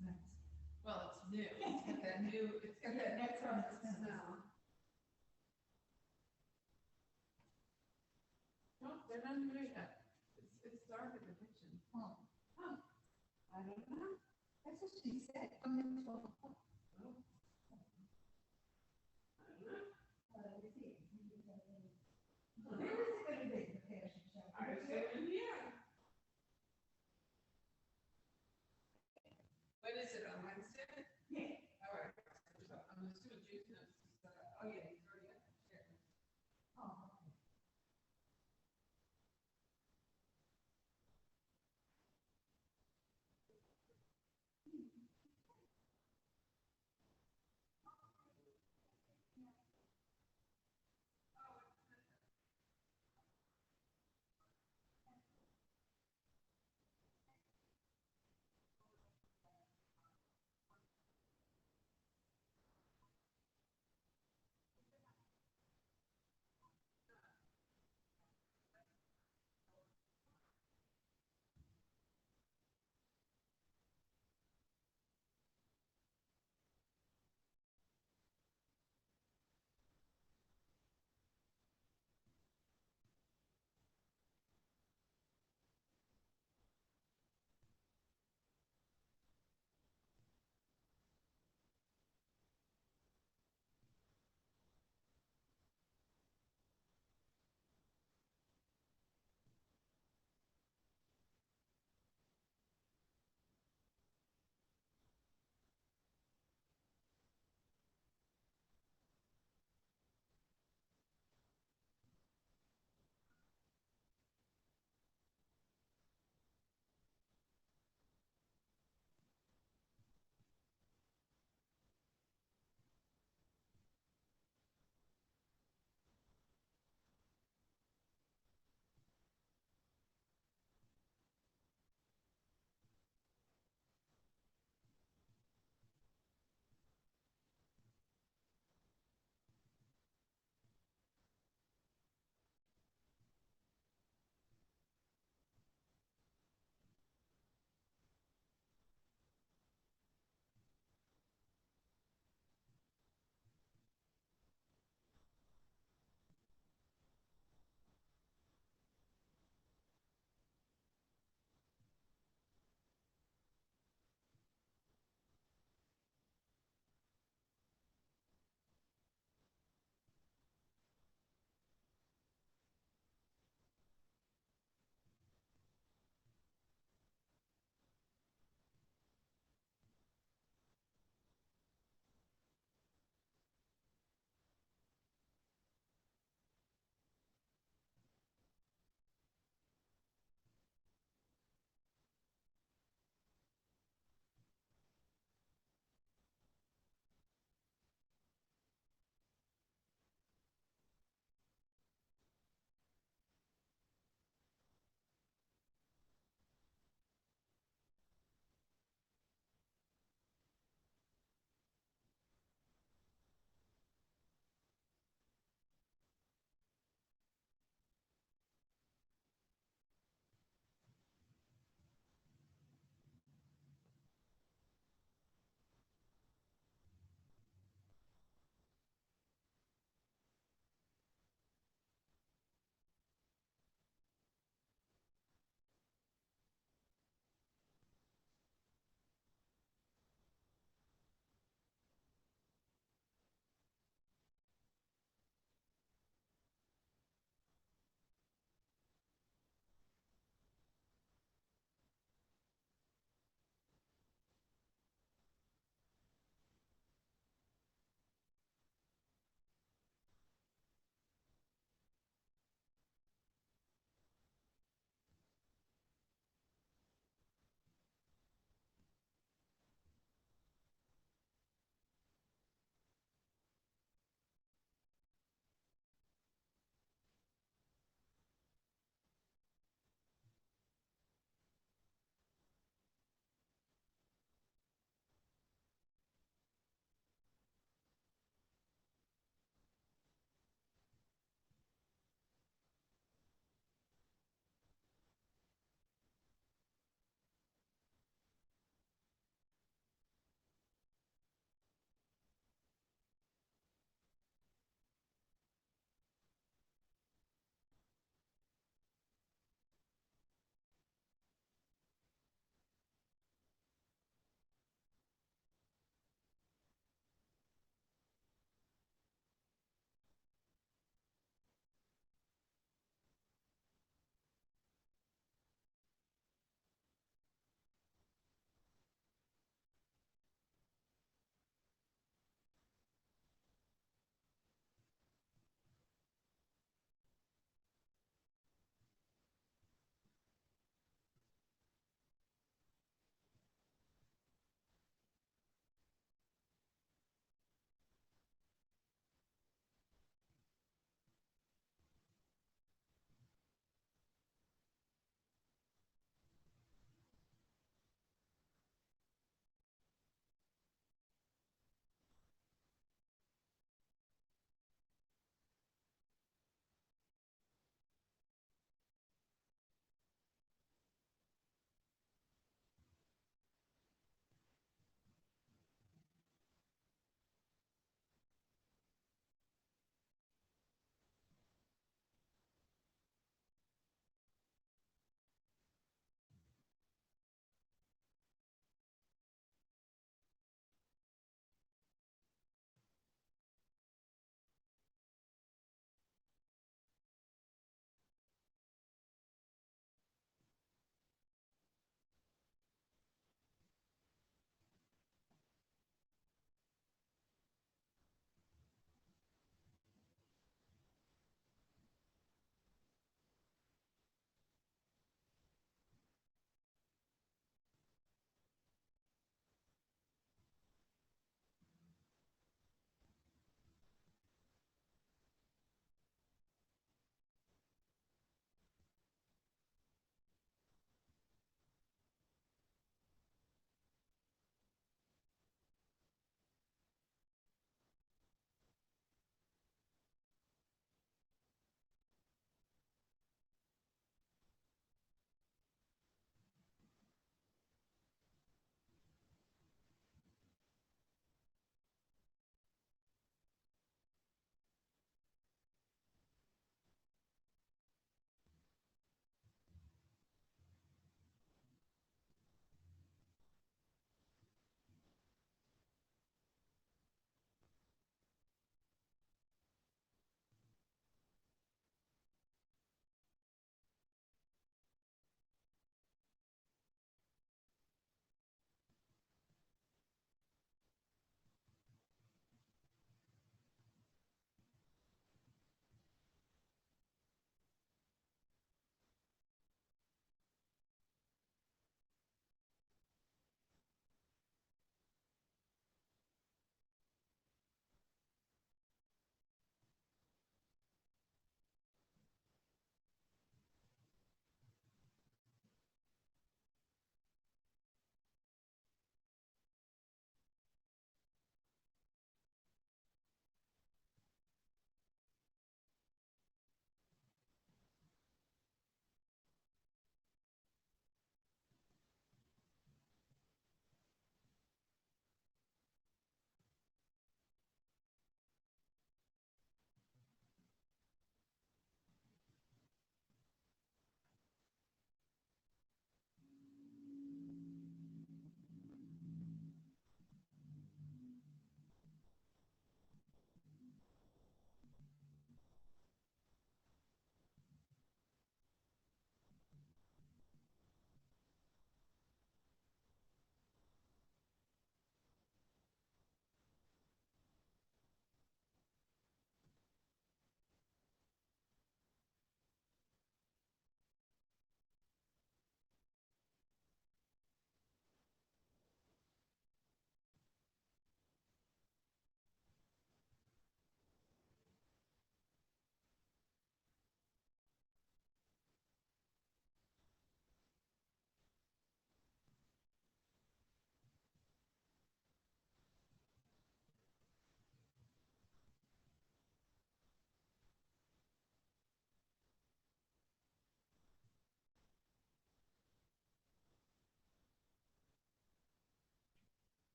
[SPEAKER 1] Well, it's new. It's got that new, it's got that next one smell. No, they're not new yet. It's dark in the kitchen.
[SPEAKER 5] I don't know. That's what she said. Come in 12 o'clock. Where is it gonna be, the passion show?
[SPEAKER 1] I was thinking, yeah. When is it, on Wednesday?
[SPEAKER 5] Yeah.
[SPEAKER 1] All right. I'm assuming Jason knows, oh yeah, he's